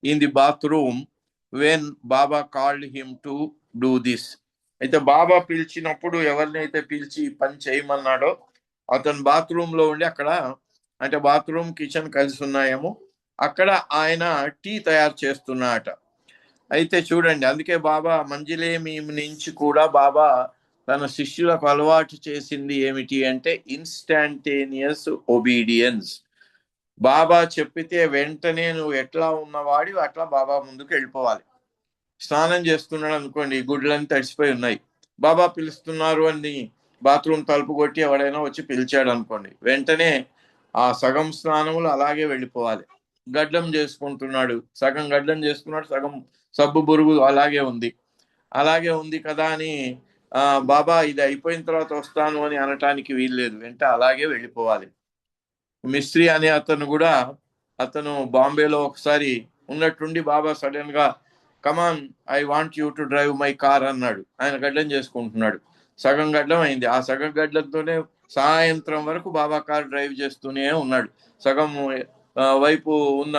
in the bathroom when Baba called him to do this. అయితే బాబా పిలిచినప్పుడు ఎవరినైతే పిలిచి పని చేయమన్నాడో అతను బాత్రూమ్ లో ఉండి అక్కడ, అంటే బాత్రూమ్ కిచెన్ కలిసి ఉన్నాయేమో, అక్కడ ఆయన టీ తయారు చేస్తున్నాట. అయితే చూడండి, అందుకే బాబా మంజిలేమి నుంచి కూడా బాబా తన శిష్యులకు అలవాటు చేసింది ఏమిటి అంటే ఇన్స్టాంటేనియస్ ఒబీడియన్స్. బాబా చెప్పితే వెంటనే నువ్వు ఎట్లా ఉన్నవాడి అట్లా బాబా ముందుకు వెళ్ళిపోవాలి. స్నానం చేస్తున్నాడు అనుకోండి, గుడ్లన్నీ తడిసిపోయి ఉన్నాయి, బాబా పిలుస్తున్నారు అని బాత్రూమ్ తలుపు కొట్టి ఎవడైనా వచ్చి పిలిచాడు అనుకోండి, వెంటనే ఆ సగం స్నానములు అలాగే వెళ్ళిపోవాలి. గడ్డం చేసుకుంటున్నాడు, సగం గడ్డం చేసుకున్నాడు, సగం సబ్బు బురుగు అలాగే ఉంది కదా అని బాబా ఇది అయిపోయిన తర్వాత వస్తాను అని అనటానికి వీల్లేదు, వెంట అలాగే వెళ్ళిపోవాలి. మిస్త్రీ అనే అతను కూడా, అతను బాంబేలో ఒకసారి ఉన్నట్టుండి బాబా సడన్ గా come on I want you to drive my car అన్నాడు. ఆయన గడ్డం చేసుకుంటున్నాడు, సగం గడ్డం అయింది. ఆ సగం గడ్డంతోనే సాయంత్రం వరకు బాబా కార్ డ్రైవ్ చేస్తూనే ఉన్నాడు. సగం వైపు ఉన్న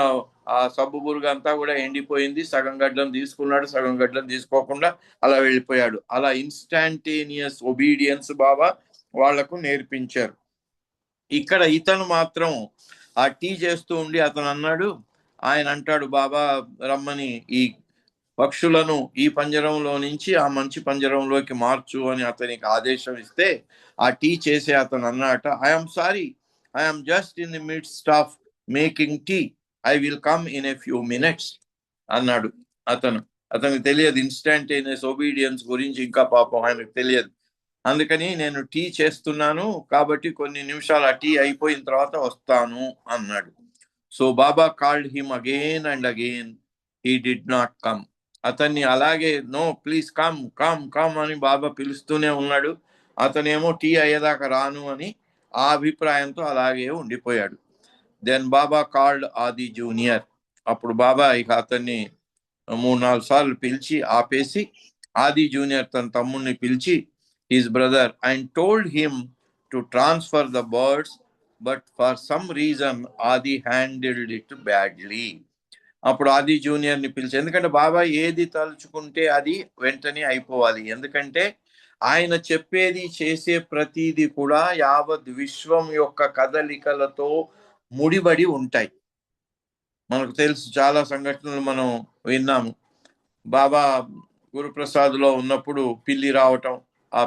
ఆ సబ్బు బురుగు అంతా కూడా ఎండిపోయింది. సగం గడ్డం తీసుకున్నాడు, సగం గడ్డం తీసుకోకుండా అలా వెళ్ళిపోయాడు. అలా ఇన్స్టాంటేనియస్ ఒబీడియన్స్ బాబా వాళ్లకు నేర్పించారు. ఇక్కడ ఇతను మాత్రం ఆ టీ చేస్తూ ఉండి అతను అన్నాడు, ఆయన అంటాడు బాబా రమ్మని ఈ పక్షులను ఈ పంజరంలో నుంచి ఆ మంచి పంజరంలోకి మార్చు అని అతనికి ఆదేశం ఇస్తే, ఆ టీ చేసే అతను అన్నట, I'm sorry, I'm just in the midst of making tea, I will come in a few minutes అన్నాడు. అతనికి తెలియదు ఇన్స్టాంటేనియస్ ఒబీడియన్స్ గురించి, ఇంకా పాపం ఆయనకు తెలియదు. అందుకని నేను టీ చేస్తున్నాను కాబట్టి కొన్ని నిమిషాలు ఆ టీ అయిపోయిన తర్వాత వస్తాను అన్నాడు. So Baba called him again and again, he did not come. అతన్ని అలాగే no please come come come అని బాబా పిలుస్తూనే ఉన్నాడు. అతనేమో టీ అయ్యేదాకా రాను అని ఆ అభిప్రాయంతో అలాగే ఉండిపోయాడు. దెన్ బాబా కాల్డ్ ఆది జూనియర్. అప్పుడు బాబా ఇక అతన్ని 3-4 సార్లు పిలిచి ఆపేసి ఆది జూనియర్ తన తమ్ముడిని పిలిచి his brother and told him to transfer the birds, but for some reason Adi handled it badly. అప్పుడు ఆది జూనియర్ ని పిలిచి, ఎందుకంటే బాబా ఏది తలుచుకుంటే అది వెంటనే అయిపోవాలి, ఎందుకంటే ఆయన చెప్పేది చేసే ప్రతిదీ కూడా యావత్ విశ్వం యొక్క కదలికలతో ముడిబడి ఉంటాయి. మనకు తెలుసు, చాలా సంఘటనలు మనం విన్నాము. బాబా గురుప్రసాద్ లో ఉన్నప్పుడు పిల్లి రావటం, ఆ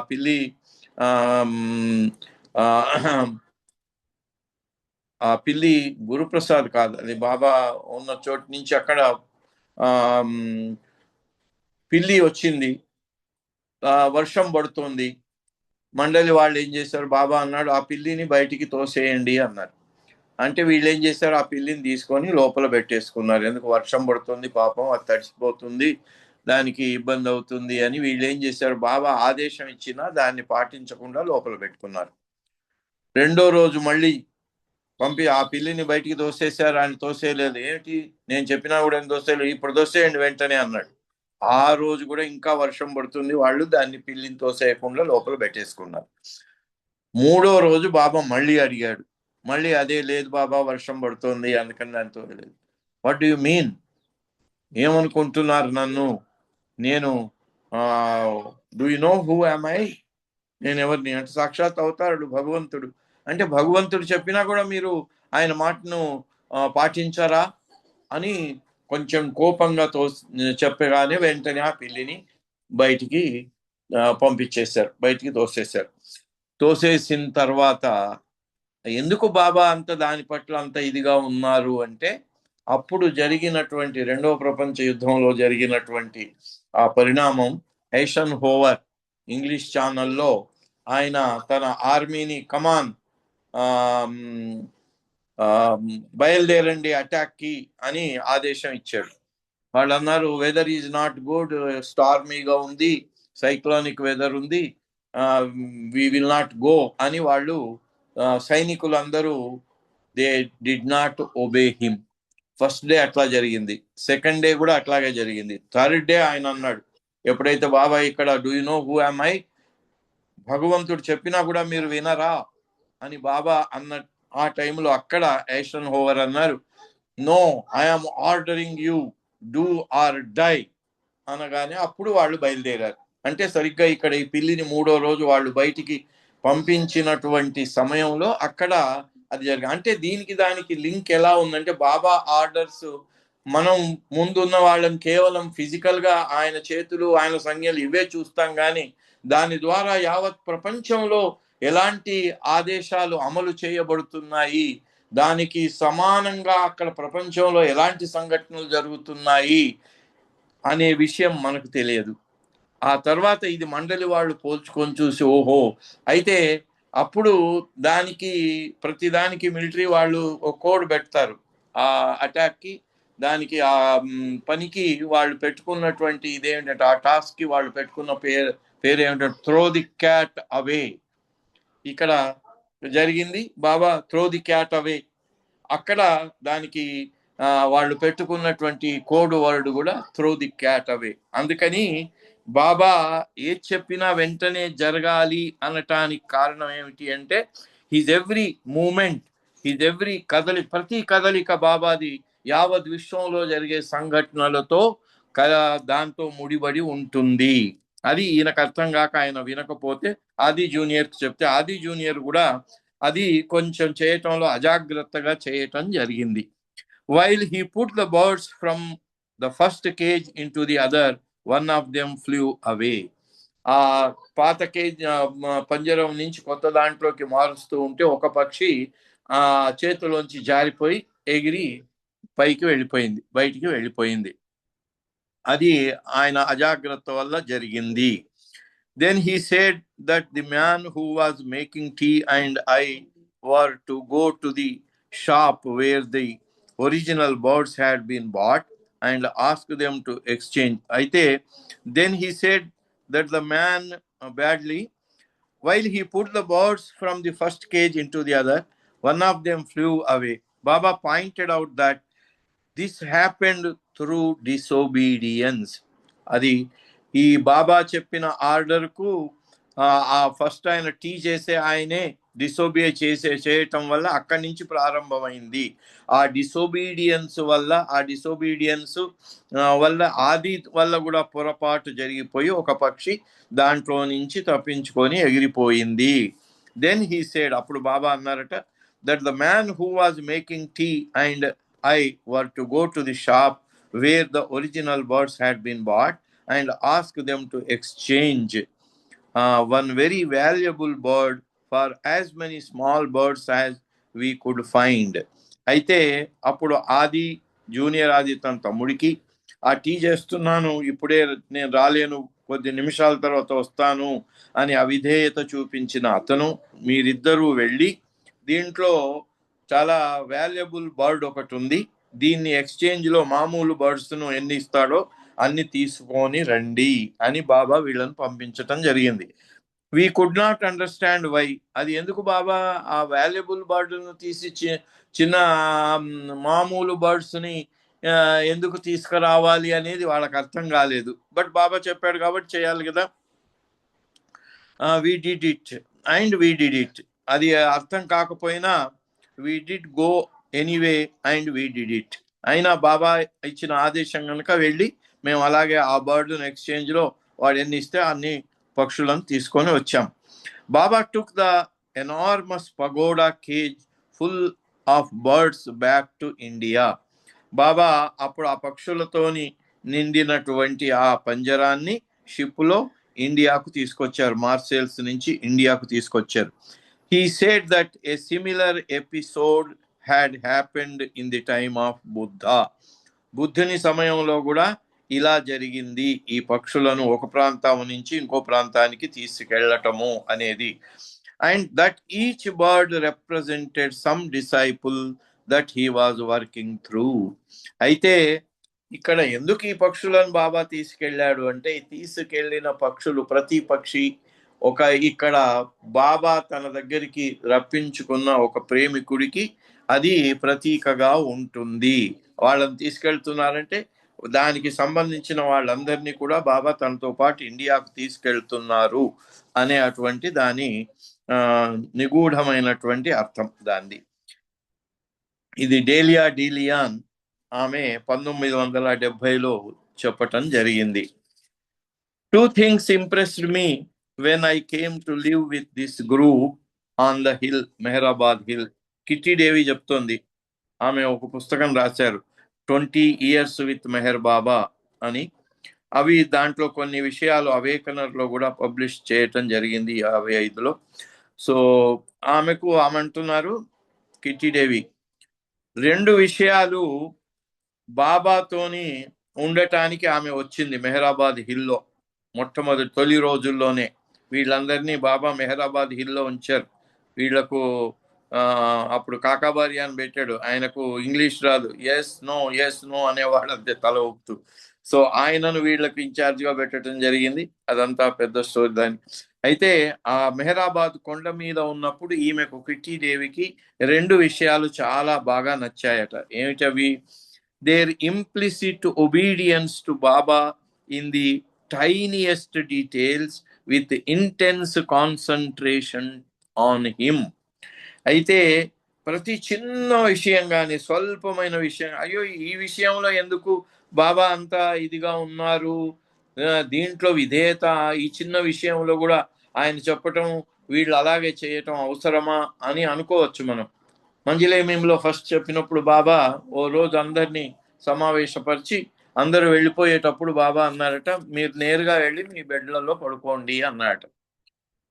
పిల్లి గురుప్రసాద్ కాదు, అది బాబా ఉన్న చోటు నుంచి అక్కడ పిల్లి వచ్చింది, వర్షం పడుతుంది. మండలి వాళ్ళు ఏం చేశారు, బాబా అన్నాడు ఆ పిల్లిని బయటికి తోసేయండి అన్నారు. అంటే వీళ్ళు ఏం చేశారు, ఆ పిల్లిని తీసుకొని లోపల పెట్టేసుకున్నారు. ఎందుకు, వర్షం పడుతుంది పాపం, అది తడిసిపోతుంది, దానికి ఇబ్బంది అవుతుంది అని వీళ్ళు ఏం చేశారు, బాబా ఆదేశం ఇచ్చినా దాన్ని పాటించకుండా లోపల పెట్టుకున్నారు. రెండో రోజు మళ్ళీ పంపి ఆ పిల్లిని బయటికి తోసేశారు. ఆయన తోసేయలేదు. ఏమిటి, నేను చెప్పినా కూడా తోసేయలేదు, ఇప్పుడు తోసేయండి వెంటనే అన్నాడు. ఆ రోజు కూడా ఇంకా వర్షం పడుతుంది, వాళ్ళు దాన్ని పిల్లిని తోసేయకుండా లోపల పెట్టేసుకున్నారు. మూడో రోజు బాబా మళ్ళీ అడిగాడు, మళ్ళీ అదే, లేదు బాబా వర్షం పడుతుంది అందుకని దాన్ని తోయలేదు. వాట్ డూ యూ మీన్, ఏమనుకుంటున్నారు నన్ను, నేను do you know who am I, నేను ఎవరిని అంటే సాక్షాత్ అవతారుడు భగవంతుడు. అంటే భగవంతుడు చెప్పినా కూడా మీరు ఆయన మాటను పాటించారా అని కొంచెం కోపంగా చెప్పగానే వెంటనే ఆ పిల్లిని బయటికి పంపించేశారు, బయటికి తోసేశారు. తోసేసిన తర్వాత ఎందుకు బాబా అంత దాని పట్ల అంత ఇదిగా ఉన్నారు అంటే, అప్పుడు జరిగినటువంటి రెండవ ప్రపంచ యుద్ధంలో జరిగినటువంటి ఆ పరిణామం, ఐసన్ హోవర్ ఇంగ్లీష్ ఛానల్లో ఆయన తన ఆర్మీని కమాన్ బయలుదేరండి అటాక్ కి అని ఆదేశం ఇచ్చాడు. వాళ్ళు అన్నారు వెదర్ ఈజ్ నాట్ గుడ్, స్టార్మీగా ఉంది, సైక్లోనిక్ వెదర్ ఉంది, వి విల్ నాట్ గో అని వాళ్ళు సైనికులందరూ they did not obey him. First day అట్లా జరిగింది, సెకండ్ డే కూడా అట్లాగే జరిగింది. థర్డ్ డే ఆయన అన్నాడు, ఎప్పుడైతే బాబా ఇక్కడ do you know who am I, భగవంతుడు చెప్పినా కూడా మీరు వినరా అని బాబా అన్న ఆ టైంలో అక్కడ ఐసన్ హోవర్ అన్నారు, no I'm ordering you do or die అనగానే అప్పుడు వాళ్ళు బయలుదేరారు. అంటే సరిగ్గా ఇక్కడ ఈ పిల్లిని 3వ రోజు వాళ్ళు బయటికి పంపించినటువంటి సమయంలో అక్కడ అది జరిగింది. అంటే దీనికి దానికి లింక్ ఎలా ఉందంటే బాబా ఆర్డర్స్ మనం ముందున్న వాళ్ళని కేవలం ఫిజికల్ గా ఆయన చేతులు ఆయన సంజ్ఞలు ఇవే చూస్తాం కానీ దాని ద్వారా యావత్ ప్రపంచంలో ఎలాంటి ఆదేశాలు అమలు చేయబడుతున్నాయి, దానికి సమానంగా అక్కడ ప్రపంచంలో ఎలాంటి సంఘటనలు జరుగుతున్నాయి అనే విషయం మనకు తెలియదు. ఆ తర్వాత ఇది మండలి వాళ్ళు పోల్చుకొని చూసి ఓహో అయితే అప్పుడు దానికి ప్రతిదానికి మిలిటరీ వాళ్ళు ఒక కోడ్ పెడతారు. ఆ అటాక్ కి దానికి ఆ పనికి వాళ్ళు పెట్టుకున్నటువంటి ఇదేమిటంటే ఆ టాస్క్ కి వాళ్ళు పెట్టుకున్న పేరు ఏమిటంటే త్రో ది క్యాట్ అవే. ఇక్కడ జరిగింది బాబా త్రో ది క్యాట్ అవే. అక్కడ దానికి వాళ్ళు పెట్టుకున్నటువంటి కోడ్ వర్డ్ కూడా త్రో ది క్యాట్ అవే. అందుకని బాబా ఏది చెప్పినా వెంటనే జరగాలి అనటానికి కారణం ఏమిటి అంటే his every moment, his every ప్రతి కదలిక బాబాది యావత్ విశ్వంలో జరిగే సంఘటనలతో దాంతో ముడిపడి ఉంటుంది. అది ఈయనకు అర్థం కాక ఆయన వినకపోతే ఆది జూనియర్కి చెప్తే ఆది జూనియర్ కూడా అది కొంచెం చేయటంలో అజాగ్రత్తగా చేయటం జరిగింది. While he put the birds from the first cage into the other, one of them flew away. ఆ పాత కేజ్ పంజరం నుంచి కొత్త దాంట్లోకి మారుస్తూ ఉంటే ఒక పక్షి ఆ చేతిలోంచి జారిపోయి ఎగిరి పైకి వెళ్ళిపోయింది, బయటికి వెళ్ళిపోయింది. అది ఆయన అజాగ్రత్త వల్ల జరిగింది. Then he said that the man who was making tea and I were to go to the shop where the original birds had been bought and ask them to exchange. Then he said that the man badly, while he put the birds from the first cage into the other, one of them flew away. Baba pointed out that this happened through disobedience. అది ఈ బాబా చెప్పిన ఆర్డర్కు ఆ first ఆయన tea చేసే ఆయనే disobey చేయటం వల్ల అక్కడి నుంచి ప్రారంభమైంది. ఆ డిసోబీడియన్స్ వల్ల ఆది వల్ల కూడా పొరపాటు జరిగిపోయి ఒక పక్షి దాంట్లో నుంచి తప్పించుకొని ఎగిరిపోయింది. దెన్ హీ సేడ్, అప్పుడు బాబా అన్నారట, that the man who was making tea and I were to go to the shop where the original birds had been bought and ask them to exchange one very valuable bird for as many small birds as we could find. అయితే అప్పుడు ఆది junior ఆది తన తమ్ముడికి ఆ tea చేస్తున్నాను, ఇప్పుడే నేను రాలేను, కొద్ది నిమిషాల తర్వాత వస్తాను అని అవిధేయత చూపించిన అతను, మీరిద్దరూ వెళ్ళి దీంట్లో చాలా వాల్యుబుల్ బర్డ్ ఒకటి ఉంది, దీన్ని ఎక్స్చేంజ్ లో మామూలు బర్డ్స్ ను ఎన్ని ఇస్తాడో అన్ని తీసుకొని రండి అని బాబా వీళ్ళని పంపించటం జరిగింది. We could not understand why. అది ఎందుకు బాబా ఆ వాల్యుబుల్ బర్డ్ ను తీసి చిన్న మామూలు బర్డ్స్ ని ఎందుకు తీసుకురావాలి అనేది వాళ్ళకి అర్థం కాలేదు. బట్ బాబా చెప్పాడు కాబట్టి చేయాలి కదా. we did it. అది అర్థం కాకపోయినా we did go anyway and we did it. అయినా బాబా ఇచ్చిన ఆదేశం కనుక వెళ్ళి మేము అలాగే ఆ బర్డ్ను ఎక్స్చేంజ్ లో వాడు ఎన్ని ఇస్తే అన్ని పక్షులను తీసుకొని వచ్చాం. Baba took the enormous pagoda cage full of birds back to India. Baba అప్పుడు ఆ పక్షులతోని నిండినటువంటి ఆ పంజరాన్ని షిప్లో ఇండియాకు తీసుకొచ్చారు, మార్సేల్స్ నుంచి ఇండియాకు తీసుకొచ్చారు. He said that a similar episode had happened in the time of Buddha. బుద్ధుని సమయంలో కూడా ఇలా జరిగింది, ఈ పక్షులను ఒక ప్రాంతం నుంచి ఇంకో ప్రాంతానికి తీసుకెళ్లటము అనేది. And that each bird represented some disciple that he was working through. అయితే ఇక్కడ ఎందుకు ఈ పక్షులను బాబా తీసుకెళ్లాడు అంటే, తీసుకెళ్లిన పక్షులు ప్రతి పక్షి ఒక ఇక్కడ బాబా తన దగ్గరికి రప్పించుకున్న ఒక ప్రేమికుడికి అది ప్రతీకగా ఉంటుంది. వాళ్ళని తీసుకెళ్తున్నారంటే దానికి సంబంధించిన వాళ్ళందరినీ కూడా బాబా తనతో పాటు ఇండియాకు తీసుకెళ్తున్నారు అనే అటువంటి దాని నిగూఢమైనటువంటి అర్థం దాన్ని. ఇది డేలియా డీలియాన్ ఆమె 1970లో చెప్పటం జరిగింది. 2 things impressed me when I came to live with this group on the hill, Meherabad hill. Kitty Davy చెప్తోంది, ఆమె ఒక పుస్తకం రాశారు 20 years with మెహర్ బాబా అని. అవి దాంట్లో కొన్ని విషయాలు అవేకనర్లో కూడా పబ్లిష్ చేయటం జరిగింది 55లో. సో ఆమె అంటున్నారు కిట్టి దేవి, 2 విషయాలు బాబాతోని ఉండటానికి ఆమె వచ్చింది మెహరాబాద్ హిల్లో. మొట్టమొదటి తొలి రోజుల్లోనే వీళ్ళందరినీ బాబా మెహరాబాద్ హిల్లో ఉంచారు. వీళ్లకు అప్పుడు కాకాబారి అని పెట్టాడు. ఆయనకు ఇంగ్లీష్ రాదు, ఎస్ నో అనేవాడు అంతే తల ఊపుతూ. సో ఆయనను వీళ్ళకి ఇన్ఛార్జ్గా పెట్టడం జరిగింది. అదంతా పెద్ద స్టోరీ దాన్ని. అయితే ఆ మెహరాబాద్ కొండ మీద ఉన్నప్పుడు ఈమెకు కిట్టి దేవికి 2 విషయాలు చాలా బాగా నచ్చాయట. ఏమిటవి? Their implicit obedience to Baba in the tiniest details with intense concentration on him. అయితే ప్రతి చిన్న విషయం కానీ స్వల్పమైన విషయం, అయ్యో ఈ విషయంలో ఎందుకు బాబా అంతా ఇదిగా ఉన్నారు, దీంట్లో విధేయత, ఈ చిన్న విషయంలో కూడా ఆయన చెప్పటం వీళ్ళు అలాగే చేయటం అవసరమా అని అనుకోవచ్చు మనం. మంజిలేమీంలో ఫస్ట్ చెప్పినప్పుడు బాబా ఓ రోజు అందరినీ సమావేశపరిచి అందరూ వెళ్ళిపోయేటప్పుడు బాబా అన్నారట, మీరు నేరుగా వెళ్ళి మీ బెడ్లలో పడుకోండి అన్నారట.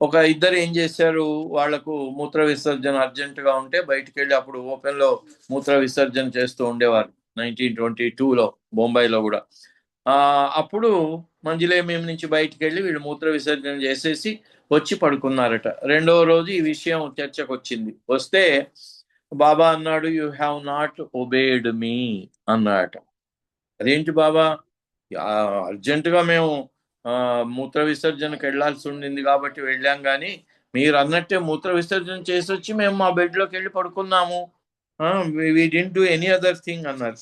ఒక ఇద్దరు ఏం చేశారు, వాళ్లకు మూత్ర విసర్జన అర్జెంటుగా ఉంటే బయటికి వెళ్ళి, అప్పుడు ఓపెన్లో మూత్ర విసర్జన చేస్తూ ఉండేవారు 1922లో బొంబాయిలో కూడా. అప్పుడు మంజిలేమీం నుంచి బయటికి వెళ్ళి వీళ్ళు మూత్ర విసర్జన చేసేసి వచ్చి పడుకున్నారట. 2వ రోజు ఈ విషయం చర్చకు వచ్చింది. వస్తే బాబా అన్నాడు, యు హ్యావ్ నాట్ ఒబేడ్ మీ అన్నారట. అదేంటి బాబా, అర్జెంటుగా మేము మూత్ర విసర్జనకు వెళ్లాల్సి ఉండింది కాబట్టి వెళ్ళాం, కానీ మీరు అన్నట్టే మూత్ర విసర్జన చేసి వచ్చి మేము మా బెడ్లోకి వెళ్ళి పడుకున్నాము, we didn't do any other thing అన్నారు.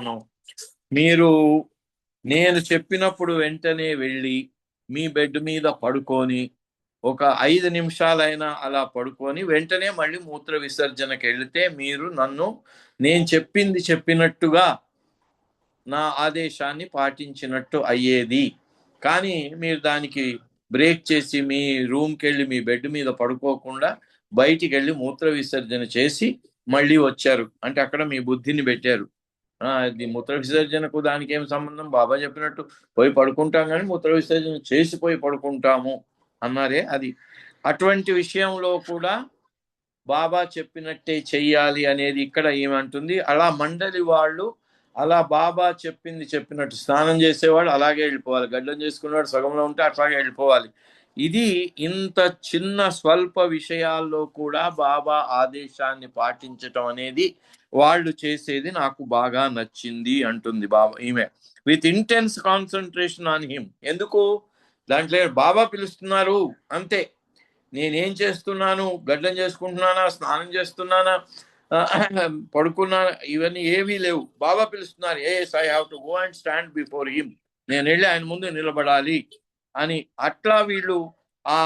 నో, మీరు నేను చెప్పినప్పుడు వెంటనే వెళ్ళి మీ బెడ్ మీద పడుకొని ఒక 5 నిమిషాలైనా అలా పడుకొని వెంటనే మళ్ళీ మూత్ర విసర్జనకి వెళితే మీరు నేను చెప్పినట్టుగా నా ఆదేశాన్ని పాటించినట్టు అయ్యేది. కానీ మీరు దానికి బ్రేక్ చేసి మీ రూమ్కి వెళ్ళి మీ బెడ్ మీద పడుకోకుండా బయటికి వెళ్ళి మూత్ర విసర్జన చేసి మళ్ళీ వచ్చారు అంటే అక్కడ మీ బుద్ధిని పెట్టారు. మూత్ర విసర్జనకు దానికి ఏం సంబంధం, బాబా చెప్పినట్టు పోయి పడుకుంటాం కానీ మూత్ర విసర్జన చేసిపోయి పడుకుంటాము అన్నారే అది. అటువంటి విషయంలో కూడా బాబా చెప్పినట్టే చెయ్యాలి అనేది ఇక్కడ ఏమంటుంది. అలా మండలి వాళ్ళు అలా బాబా చెప్పినట్టు స్నానం చేసేవాడు అలాగే వెళ్ళిపోవాలి, గడ్డం చేసుకునేవాడు సగంలో ఉంటే అట్లాగే వెళ్ళిపోవాలి. ఇది ఇంత చిన్న స్వల్ప విషయాల్లో కూడా బాబా ఆదేశాన్ని పాటించటం అనేది వాళ్ళు చేసేది నాకు బాగా నచ్చింది అంటుంది బాబా ఈమె. With intense concentration on him. ఎందుకు? దాంట్లో బాబా పిలుస్తున్నారు అంతే, నేనేం చేస్తున్నాను, గడ్డం చేసుకుంటున్నానా, స్నానం చేస్తున్నానా, పడుకున్నా, ఇవన్నీ ఏవీ లేవు. బాబా పిలుస్తున్నారు, yes I have to go and stand before him, నేను వెళ్ళి ఆయన ముందు నిలబడాలి అని. అట్లా వీళ్ళు ఆ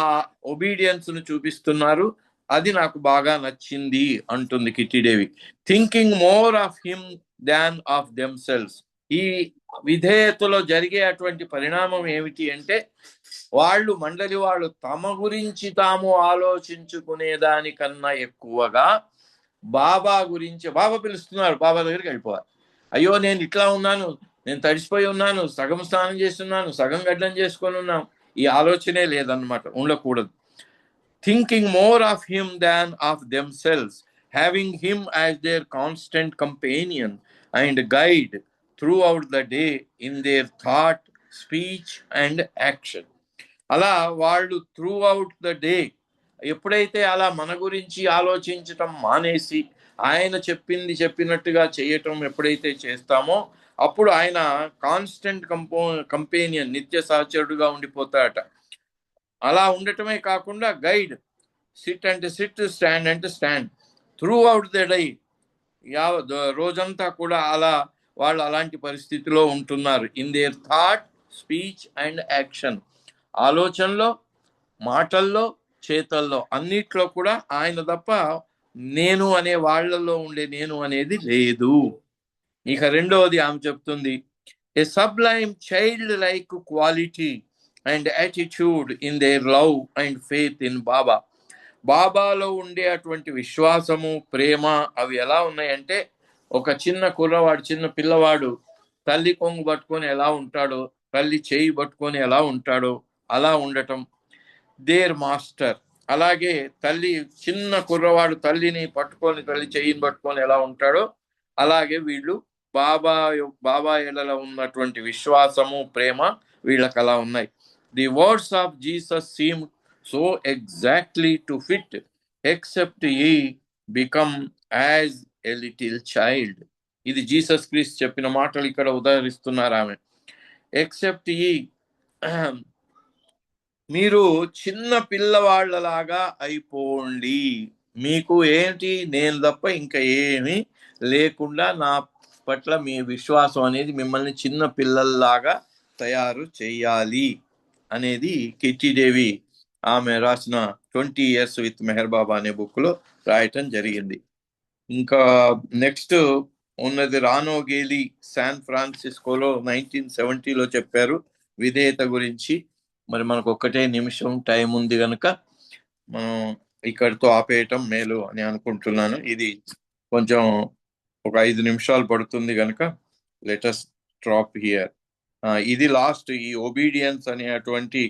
ఒబీడియన్స్ ను చూపిస్తున్నారు. అది నాకు బాగా నచ్చింది అంటుంది Kitty Davy. Thinking more of him than of themselves. ఈ విధేయతలో జరిగే అటువంటి పరిణామం ఏమిటి అంటే వాళ్ళు మండలి వాళ్ళు తమ గురించి తాము ఆలోచించుకునే దానికన్నా ఎక్కువగా బాబా గురించి, బాబా పిలుస్తున్నారు బాబా దగ్గరికి వెళ్ళిపోవాలి. అయ్యో నేను ఇట్లా ఉన్నాను, నేను తడిసిపోయి ఉన్నాను, సగం స్నానం చేస్తున్నాను, సగం గడ్డం చేసుకొని ఉన్నాను, ఈ ఆలోచనే లేదన్నమాట, ఉండకూడదు. Thinking more of him than of themselves, having him as their constant companion and guide throughout the day in their thought, speech and action. అలా వాళ్ళు త్రూఅవుట్ ద డే ఎప్పుడైతే అలా మన గురించి ఆలోచించటం మానేసి ఆయన చెప్పినట్టుగా చేయటం ఎప్పుడైతే చేస్తామో అప్పుడు ఆయన కాన్స్టెంట్ కంపెనియన్, నిత్య సహచరుడుగా ఉండిపోతాడట. అలా ఉండటమే కాకుండా గైడ్, సిట్ అంటే సిట్, స్టాండ్ అంటే స్టాండ్, త్రూఅవుట్ ద డే, రోజంతా కూడా అలా వాళ్ళు అలాంటి పరిస్థితిలో ఉంటున్నారు. In there thought, speech and action, ఆలోచనలో, మాటల్లో, చేతల్లో, అన్నిట్లో కూడా ఆయన తప్ప నేను అనే వాళ్ళలో ఉండే నేను అనేది లేదు. ఇక రెండవది ఆమె చెప్తుంది, a sublime child like quality and attitude in their love and faith in Baba. బాబాలో ఉండే అటువంటి విశ్వాసము, ప్రేమ అవి ఎలా ఉన్నాయంటే, ఒక చిన్న కుర్రవాడు, చిన్న పిల్లవాడు తల్లి కొంగు పట్టుకొని ఎలా ఉంటాడో, తల్లి చేయి పట్టుకొని ఎలా ఉంటాడో అలా ఉండటం. దేర్ మాస్టర్, అలాగే తల్లి, చిన్న కుర్రవాడు తల్లిని పట్టుకొని, తల్లి చెయ్యిని పట్టుకొని ఎలా ఉంటాడో అలాగే వీళ్ళు బాబా ఎడల ఉన్నటువంటి విశ్వాసము, ప్రేమ వీళ్ళకి అలా ఉన్నాయి. The words of Jesus seem so exactly to fit except ye become as a little child. ఇది జీసస్ క్రీస్తు చెప్పిన మాటలు ఇక్కడ ఉదహరిస్తున్నారు ఆమె. ఎక్సెప్ట్ ye, మీరు చిన్న పిల్లవాళ్ళలాగా అయిపోండి, మీకు ఏంటి నేను తప్ప ఇంకా ఏమీ లేకుండా నా పట్ల మీ విశ్వాసం అనేది మిమ్మల్ని చిన్న పిల్లల్లాగా తయారు చేయాలి అనేది కిట్టిదేవి ఆమె రాసిన 20 years విత్ మెహర్ బాబా అనే బుక్లో రాయటం జరిగింది. ఇంకా నెక్స్ట్ ఉన్నది రానో గేలి శాన్ ఫ్రాన్సిస్కోలో 1970లో చెప్పారు విధేయత గురించి. మరి మనకు ఒక్కటే నిమిషం టైం ఉంది కనుక మనం ఇక్కడితో ఆపేయటం మేలు అని అనుకుంటున్నాను. ఇది కొంచెం ఒక 5 నిమిషాలు పడుతుంది కనుక లెటస్ డ్రాప్ హియర్. ఇది లాస్ట్, ఈ ఒబీడియన్స్ అనేటువంటి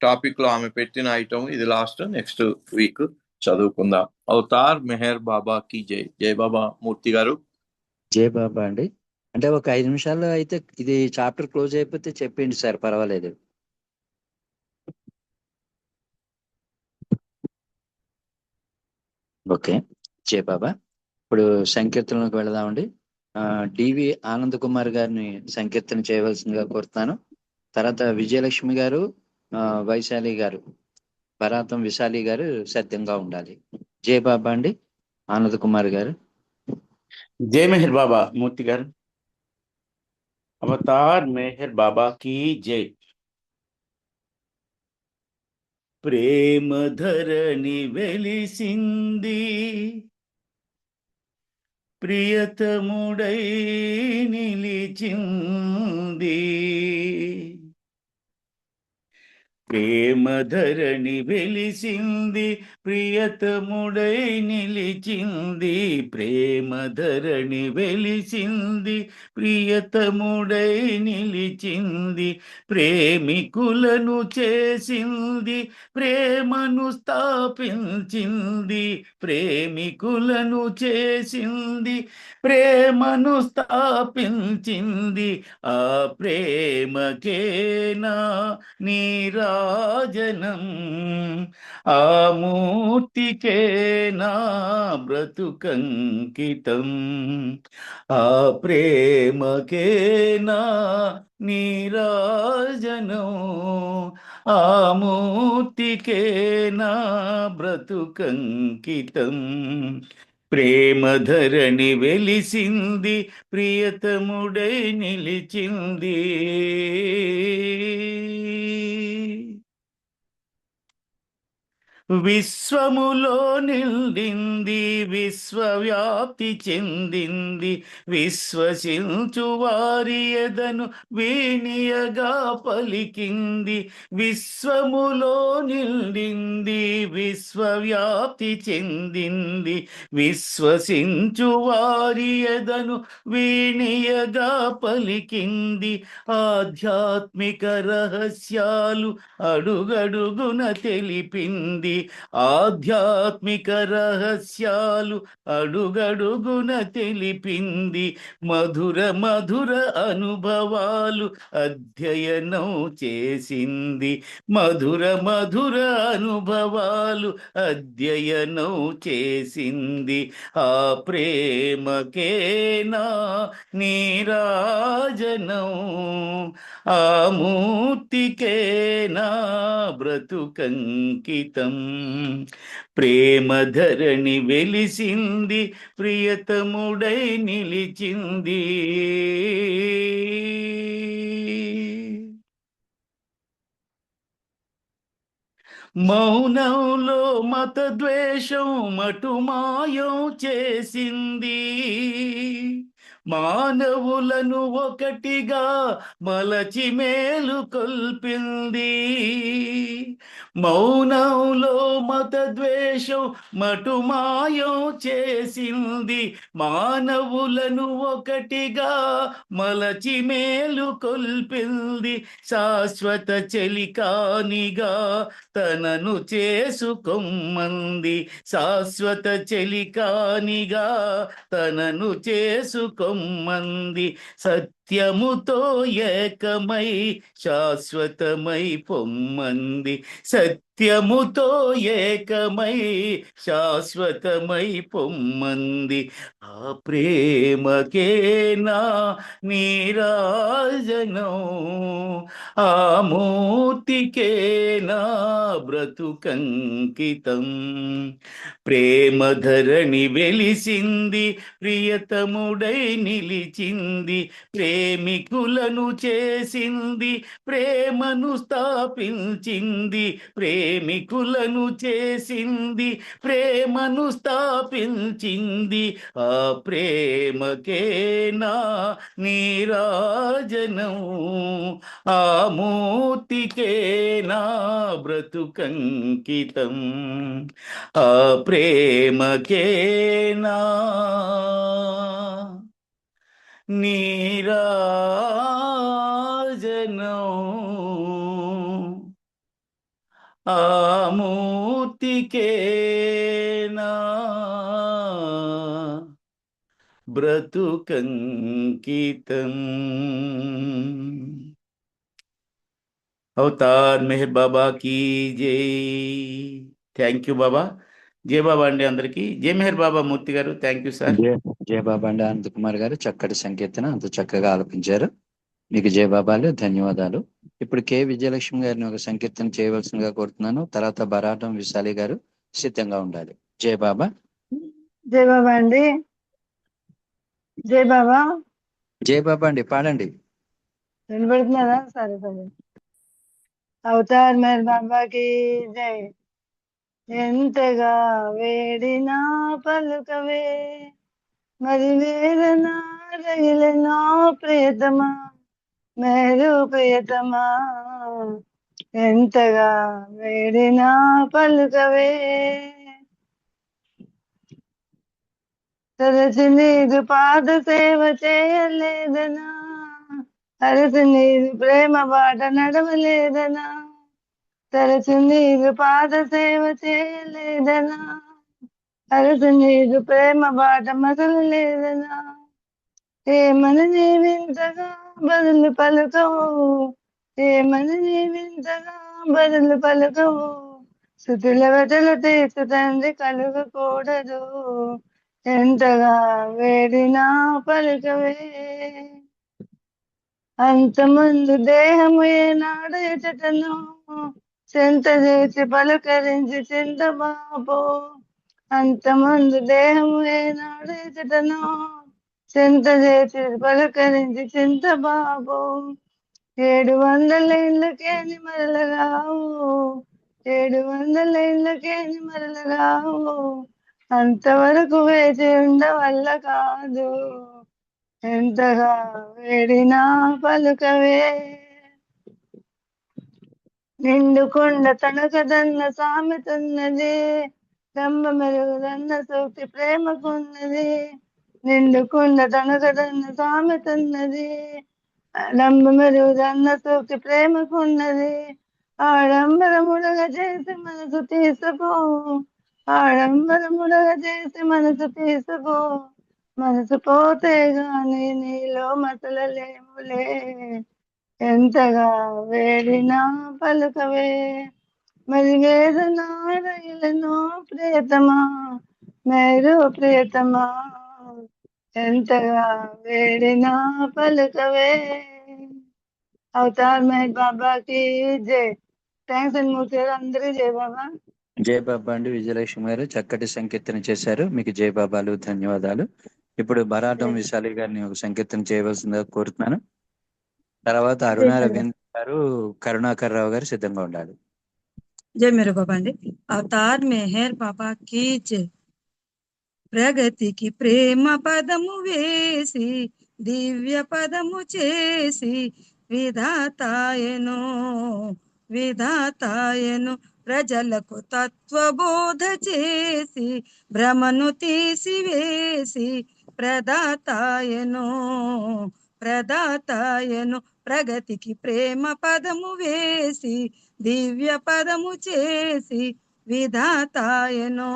టాపిక్ లో ఆమె పెట్టిన ఐటమ్ ఇది లాస్ట్. నెక్స్ట్ వీక్ చదువుకుందాం. అవతార్ మెహర్ బాబా కి జై. జై బాబా మూర్తి గారు. జై బాబా అండి. అంటే ఒక 5 నిమిషాల్లో అయితే ఇది చాప్టర్ క్లోజ్ అయిపోతే చెప్పండి సార్, పర్వాలేదు. ఓకే, జై బాబా. ఇప్పుడు సంకీర్తనలోకి వెళదామండి. డివి ఆనంద్ కుమార్ గారిని సంకీర్తన చేయవలసిందిగా కోరుతున్నాను. తర్వాత విజయలక్ష్మి గారు, వైశాలి గారు, భరాతం విశాలి గారు సత్యంగా ఉండాలి. జై బాబా అండి. ఆనంద్ కుమార్ గారు. జై మెహర్ బాబా మూర్తి గారు. అవతార్ మెహర్ బాబా की जय. ప్రేమ ధరణి వెలిసింది, ప్రియతముడై నిలిచింది. ప్రేమ ధరణి వెలిసింది, ప్రియతముడై నిలిచింది. ప్రేమ ధరణి వెలిసింది, ప్రియతముడై నిలిచింది. ప్రేమికులను చేసింది, ప్రేమను స్థాపించింది. ప్రేమికులను చేసింది, ప్రేమను స్థాపించింది. ఆ ప్రేమకేనా నీరాజనం, ఆ మూర్తికే నా బ్రతుకంకితం. ఆ ప్రేమకే నా నీరాజనం, ఆ మూర్తికే నా బ్రతుకంకితం. ప్రేమ ధరణి వెలిసింది, ప్రియతముడై నిలిచింది. విశ్వములో నిండింది, విశ్వవ్యాప్తి చెందింది. విశ్వసించు వారి ఎదను వీణియగా పలికింది. విశ్వములో నిండింది, విశ్వవ్యాప్తి చెందింది. విశ్వసించు వారి ఎదను వీణియగా పలికింది. ఆధ్యాత్మిక రహస్యాలు అడుగడుగున తెలిపింది. ఆధ్యాత్మిక రహస్యాలు అడుగడుగున తెలిపింది. మధుర మధుర అనుభవాలు అధ్యయనం చేసింది. మధుర మధుర అనుభవాలు అధ్యయనం చేసింది. ఆ ప్రేమకే నా నీరాజనం, ఆ మూర్తికే నా బ్రతుకంకితం. ప్రేమ ధరణి వెలిసింది, ప్రియతముడై నిలిచింది. మౌనంలో మత ద్వేషం మటుమాయం చేసింది, మానవులను ఒకటిగా మలచి మేలు కొల్పింది. మౌనంలో మత ద్వేషం మటుమాయం చేసింది, మానవులను ఒకటిగా మలచి మేలు కొల్పింది. శాశ్వత చెలికానిగా తనను చేసుకొమ్మంది, శాశ్వత చెలికానిగా తనను చేసుకొమ్మంది. సత్యముతో ఏకమై శాశ్వతమై పొమ్మంది, సత్యముతో ఏకమై శాశ్వతమై పొమ్మంది. ఆ ప్రేమకేనా నీరాజనం, ఆ మూర్తికేనా బ్రతుకంకితం. ప్రేమధరణి వెలిసింది, ప్రియతముడై నిలిచింది, ప్రేమికులను చేసింది, ప్రేమను స్థాపించింది. ప్రేమికులను చేసింది, ప్రేమను స్థాపించింది. ఆ ప్రేమకేనా నీరాజనం, ఆ మూర్తికేనా బ్రతుకంకితం. ఆ ప్రేమకేనా నీరాజనం, ఆ మూర్తికేనా బ్రతుకంకితం. అవతార్ మెహర్ బాబా కీ జై. Thank you Baba. జై బాబా అండి అందరికీ. జై మెహర్ బాబా మూర్తి గారు. Thank you sir. జయ బాబా అండి అనంత్ కుమార్ గారు, చక్కటి సంకీర్తన అంత చక్కగా ఆలపించారు. మీకు జయబాబాలు, ధన్యవాదాలు. ఇప్పుడు కె విజయలక్ష్మి గారిని ఒక సంకీర్తన చేయవలసిందిగా కోరుతున్నాను. తర్వాత బరాటం విశాలి గారు సిద్ధంగా ఉండాలి. జయ బాబా. జై బాబా అండి. జై బాబా. జయ బాబా అండి, పాడండి. వినబడుతున్నారా? సరే సరే. అవతార్ మేర్ బాబాకి జై. ఎంతగా వేడినా పలుకవే, మరి వేదనా రగిలెనో ప్రియతమా, మేరు ప్రియతమా. ఎంతగా వేడినా పలుకవే, తరచి నీదు పాద సేవ చేయలేదనా, తరచి నీదు ప్రేమ బాట నడవలేదనా, తరచి నీదు పాద సేవ చేయలేదనా, తరచి నీదు ప్రేమ బాట మసలలేదనా. ఏమని నీవింతగా బదులు పలుకవు, ఏమని నీవింతగా బదులు పలుకవు, శృతుల వెతలు తీర్చు తండ్రి కలుగకూడదు. ఎంతగా వేడినా పలుకవే, అంతమందు దేహము ఏనాడు ఎచటను, చెంత చేసి పలుకరించి చింత బాబు. అంతమందు దేహము ఏనాడు ఎచటను, చెంత చేసి పలుకరించి చింత బాబు. 700 ఏళ్ళకేని మరలరావు, 700 ఏళ్ళకేని మరలరావు, అంతవరకు వేచి ఉండవల్ల కాదు. ఎంతగా వేడినా పలుకవే, నిండుకొండ తనకదన్న సామెతున్నది, రమ్మ మెరుగుదన్న సూక్తి ప్రేమకున్నది. నిండుకొండ తనకదన్న సామెతున్నది, రమ్మ మెరుగుదన్న సూక్తి ప్రేమకున్నది. ఆడంబరముడగ చేసి మనసు తీసుకో, ఆడంబరముడగ చేసి మనసు తీసుకో, మనసు పోతే గాని నీలో మసలలేములే. ఎంతగా వేడినా పలుకవే, మరి వేదన రగిలెనో ప్రియతమా, మేరు ప్రియతమా. ఎంతగా వేడినా పలుకవే. అవతార్ మహేష్ బాబాకి జై. థ్యాంక్స్ అండి మూర్తి గారు, అందరికీ జై బాబా. జయ బాబా అండి. విజయలక్ష్మి గారు చక్కటి సంకీర్తన చేశారు. మీకు జయ బాబాలు, ధన్యవాదాలు. ఇప్పుడు బరాటం విశాలి గారిని ఒక సంకీర్తన చేయవలసిందిగా కోరుతున్నాను. తర్వాత అరుణ రవీంద్ర గారు, కరుణాకర్ రావు గారు సిద్ధంగా ఉండాలి. जय मेरे बाबा अंडी अवतार मेहर बाबा की जय ప్రగతికి ప్రేమ పదము వేసి దివ్య పదము చేసి విధాతాయను విధాతాయను ప్రజలకు తత్వబోధ చేసి భ్రమను తీసివేసి ప్రదాతాయను ప్రదాతాయను ప్రగతికి ప్రేమ పదము వేసి దివ్య పదము చేసి విధాతాయను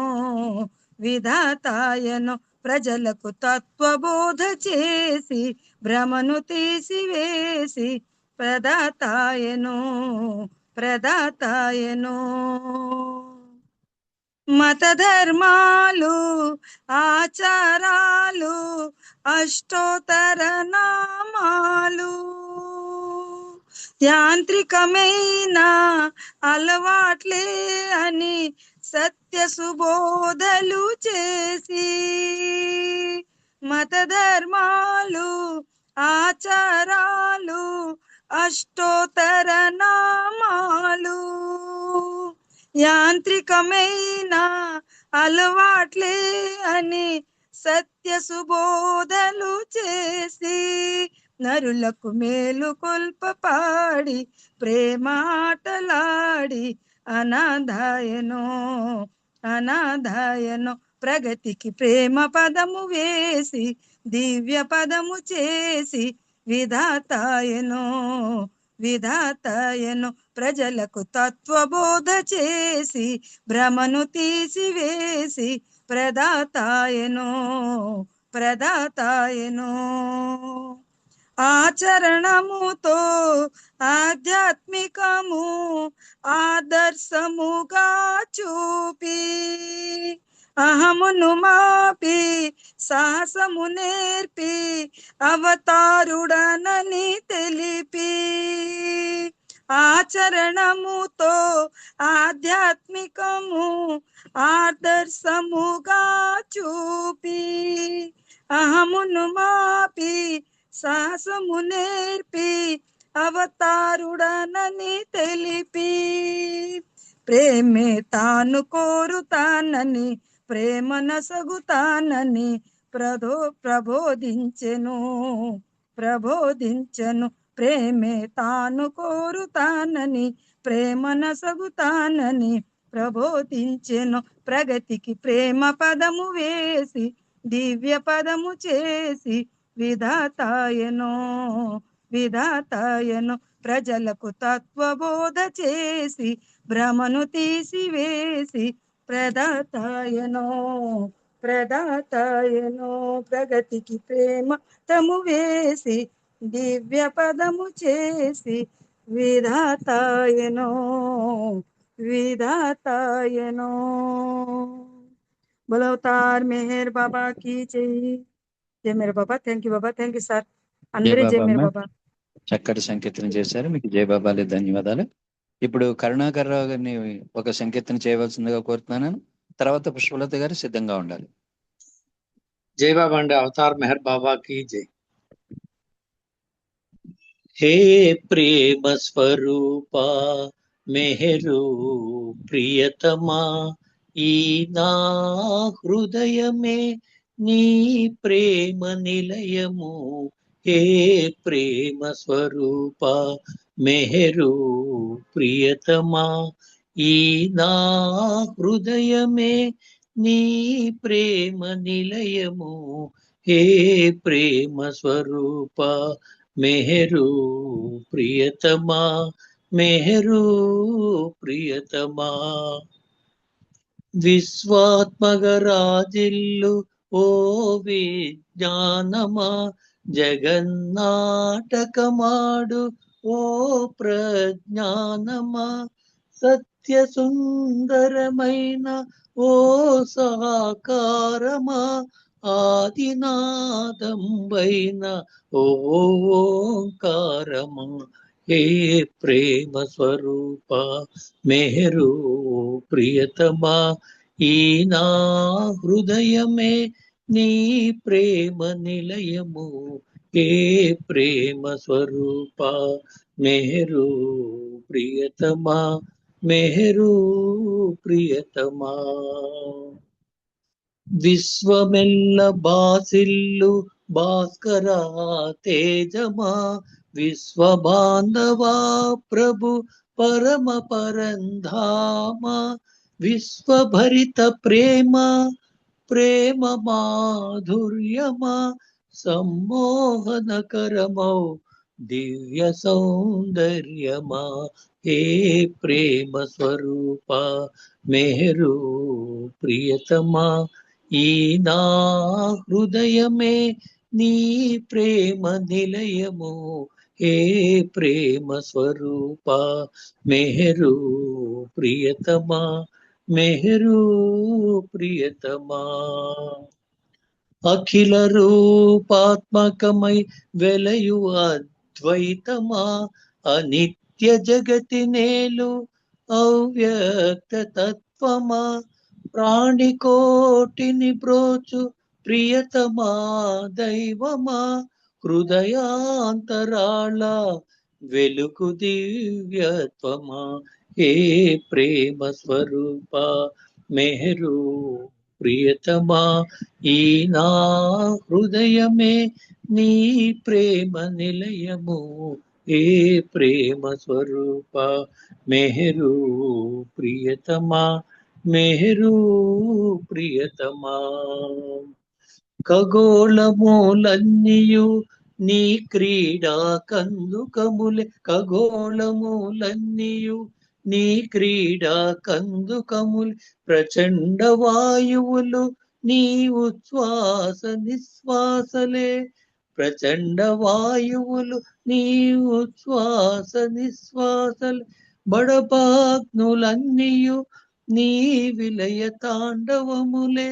విధాతాయను ప్రజలకు తత్వబోధ చేసి భ్రమను తీసివేసి ప్రదాతాయను ప్రదాతాయను మత ధర్మాలు ఆచారాలు అష్టోత్తర నామాలు యాంత్రికమైన అలవాట్లే అని సత్య సుబోధలు చేసి మత ధర్మాలు ఆచారాలు అష్టోత్తర నామాలు యాంత్రికమైన అలవాట్లే అని సత్య సుబోధలు చేసి నరులకు మేలు కొల్ప పాడి ప్రేమాటలాడి అనాదాయను అనాదాయను ప్రగతికి ప్రేమ పదము వేసి దివ్య పదము చేసి విధాతాయను విధాతాయను ప్రజలకు తత్వబోధ చేసి భ్రమను తీసివేసి ప్రదాతాయను ప్రదాతాయను ఆచరణముతో ఆధ్యాత్మికము ఆదర్శముగా చూపి అహమును మాపి సాహసము నేర్పి అవతారుడనని తెలిపి ఆచరణముతో ఆధ్యాత్మికము ఆదర్శముగా చూపి అహమును మాపి సాహసము నేర్పి అవతారుడనని తెలిపి ప్రేమే తాను కోరుతానని ప్రేమనసగుతానని ప్రబోధించెను ప్రబోధించెను ప్రేమే తాను కోరుతానని ప్రేమనసగుతానని ప్రబోధించెను ప్రగతికి ప్రేమ పదము వేసి దివ్య పదము చేసి విధాతాయను విధాతాయను ప్రజలకు తత్వబోధ చేసి భ్రమను తీసివేసి ప్రదాతాయను ప్రదాతాయను ప్రగతికి ప్రేమ తము వేసి దివ్య పదము చేసి విధాతాయను విధాతాయను बोलो अवतार मेहर बाबा की जय जय मेरे बाबा थैंक यू సార్ అందరూ జై మేరే బాబా చక్కటి సంకీర్తన చేశారు. మీకు జై బాబాలే ధన్యవాదాలు. ఇప్పుడు కరుణాకర్ రావు గారిని ఒక సంకీర్తన చేయవలసిందిగా కోరుతున్నాను. తర్వాత పుష్పలత గారు సిద్ధంగా ఉండాలి. జై బాబా అండి అవతార్ మెహర్ బాబా की जय हे प्रेम स्वरूपा मेहरु प्रियतमा ఈ నా హృదయమే నీ ప్రేమ నిలయము హే ప్రేమ స్వరూప మెహరు ప్రియతమా ఈ నా హృదయమే నీ ప్రేమ నిలయము హే ప్రేమ స్వరూప మెహరు ప్రియతమా మెహరు ప్రియతమా విశ్వాత్మగరాజిల్లు ఓ విజ్ఞానమా జగన్నాటకమాడు ఓ ప్రజ్ఞానమా సత్య సుందరమైన ఓ సాకారమా ఆదినాదంబైన ఓ ఓంకారమా हे प्रेम स्वरूप मेहरु प्रियतमा ఈ నా హృదయమే నీ ప్రేమ నిలయము హే ప్రేమ స్వరూప మెహరు ప్రియతమా మెహరు ప్రియతమా విశ్వమెల్ల బాసిల్లు భాస్కర తేజమా విశ్వబాంధవా ప్రభు పరమ పరంధామ విశ్వభరిత ప్రేమ ప్రేమ మాధుర్యమా సమ్మోహనకరమౌ దివ్య సౌందర్యమా హే ప్రేమ స్వరూప మెహరు ప్రియతమా ఈ నా హృదయమే నీ ప్రేమ నిలయము హే ప్రేమ స్వరూప మెహరు ప్రియతమా మెహరు ప్రియతమా అఖిల రూపాత్మకమై వెలయు అద్వైతమా అనిత్య జగతి నేలు అవ్యక్త తత్వమా ప్రాణికోటిని బ్రోచు ప్రియతమా దైవమా హృదయాంతరాళ వెలుగు దివ్యత్వమా హే ప్రేమ స్వరూప మెహరు ప్రియతమా ఈ నా హృదయమే నీ ప్రేమ నిలయము ఏ ప్రేమ స్వరూప మెహరు ప్రియతమా మెహరు ప్రియతమా ఖగోళములన్నీయు నీ క్రీడా కందుకములే ఖగోళములన్నీయు నీ క్రీడా కందుకములు ప్రచండ వాయువులు నీ ఉచ్ఛ్వాస నిశ్వాసలే ప్రచండ వాయువులు నీ ఉచ్ఛ్వాస నిశ్వాసలే బడబాగ్నులన్నీయు నీ విలయ తాండవములే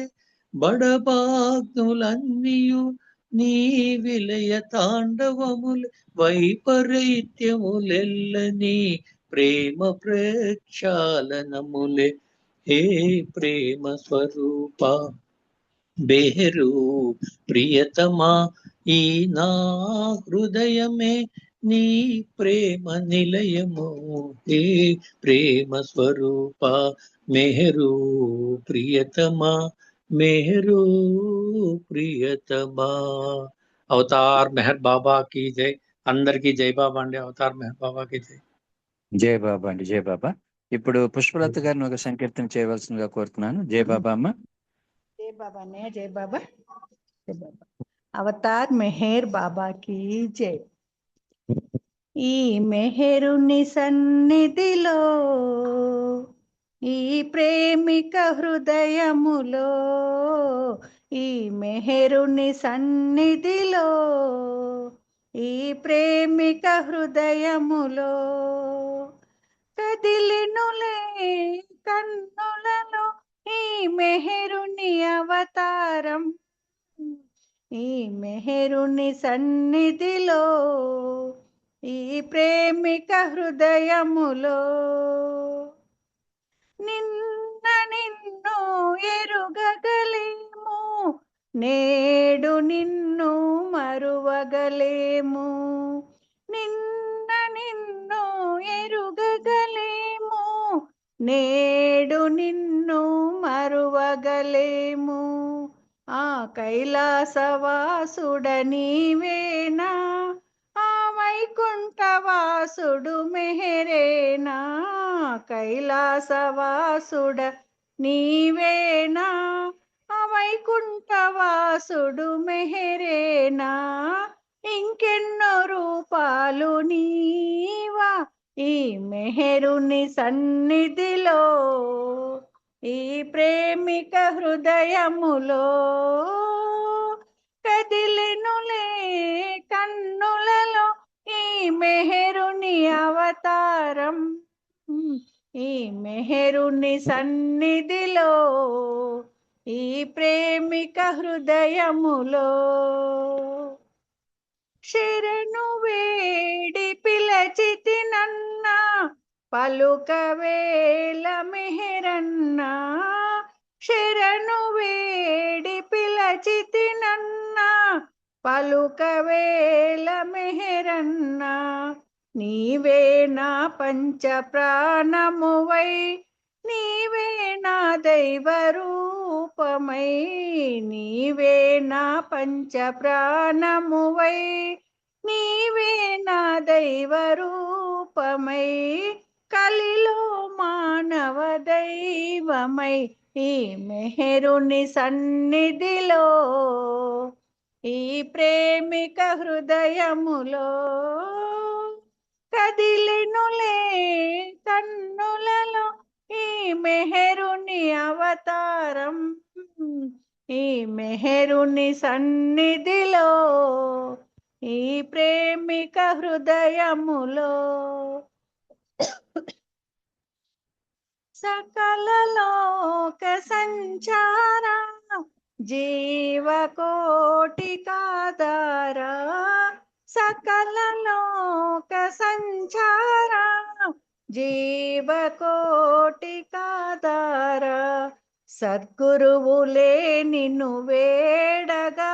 బడబాగ్నులన్నీయు నీ విలయ తాండవములు వైపరీత్యములెల్లని ప్రేమ ప్రక్షాళనములే హే ప్రేమ స్వరూప బేరు ప్రియతమా ఈ నా హృదయమే నీ ప్రేమ నిలయము హే ప్రేమ స్వరూప మెహరు ప్రియతమా మెహరు ప్రియతమా అవతార్ మెహర్ బాబా की जय అందరికీ జై బాబా అండి అవతార్ మెహర్ బాబా की జై జై బాబా అండి, జై బాబా. ఇప్పుడు పుష్పలత గారిని ఒక సంకీర్తన చేయవలసిందిగా కోరుతున్నాను. జై బాబా అమ్మ. జై బాబా అన్నయ్య, జై బాబా. జై బాబా. అవతార్ మెహర్ బాబా की జై. ఈ మెహరుని సన్నిధిలో ఈ ప్రేమిక హృదయములో ఈ మెహరుని సన్నిధిలో ఈ ప్రేమిక హృదయములో కదిలినులే కన్నులలో ఈ మెహరుని అవతారం ఈ మెహరుని సన్నిధిలో ఈ ప్రేమిక హృదయములో నిన్న నిన్ను ఎరుగగలేము నేడు నిన్ను మరువగలేము నిన్న నిన్ను ఎరుగగలేము నేడు నిన్ను మరువగలేము ఆ కైలాసవాసుడ నీవేనా ఆ వైకుంఠవాసుడు మెహరేనా కైలాసవాసుడ నీవేనా ఆ వైకుంఠవాసుడు మెహరేనా ఇంకెన్నో రూపాలు నీవా ఈ మెహరుని సన్నిధిలో ఈ ప్రేమిక హృదయములో కదిలినులే కన్నులలో ఈ మెహరుని అవతారం ఈ మెహరుని సన్నిధిలో ఈ ప్రేమిక హృదయములో శరణు వేడి పిలచితి నన్న పలుకవేల మెహరన్న శరణు వేడి పిలచితి నన్న పలుకవేల మెహరన్న నీవే నా పంచ ప్రాణమువై నీవే నా దైవ రూపమై నీవే నా పంచ ప్రాణమువై నీవే నా దైవ రూపమై కలిలో మానవ దైవమై ఈ మెహరుని సన్నిధిలో ఈ ప్రేమిక హృదయములో కదిలెనులే కన్నులలో ఈ మెహరుని అవతారం ఈ మెహరుని సన్నిధిలో ఈ ప్రేమిక హృదయములో సకల లోక సంచార జీవకోటి కాదారా సకల లోక సంచార జీవకోటి కాదారా సద్గురువులే నిన్ను వేడగా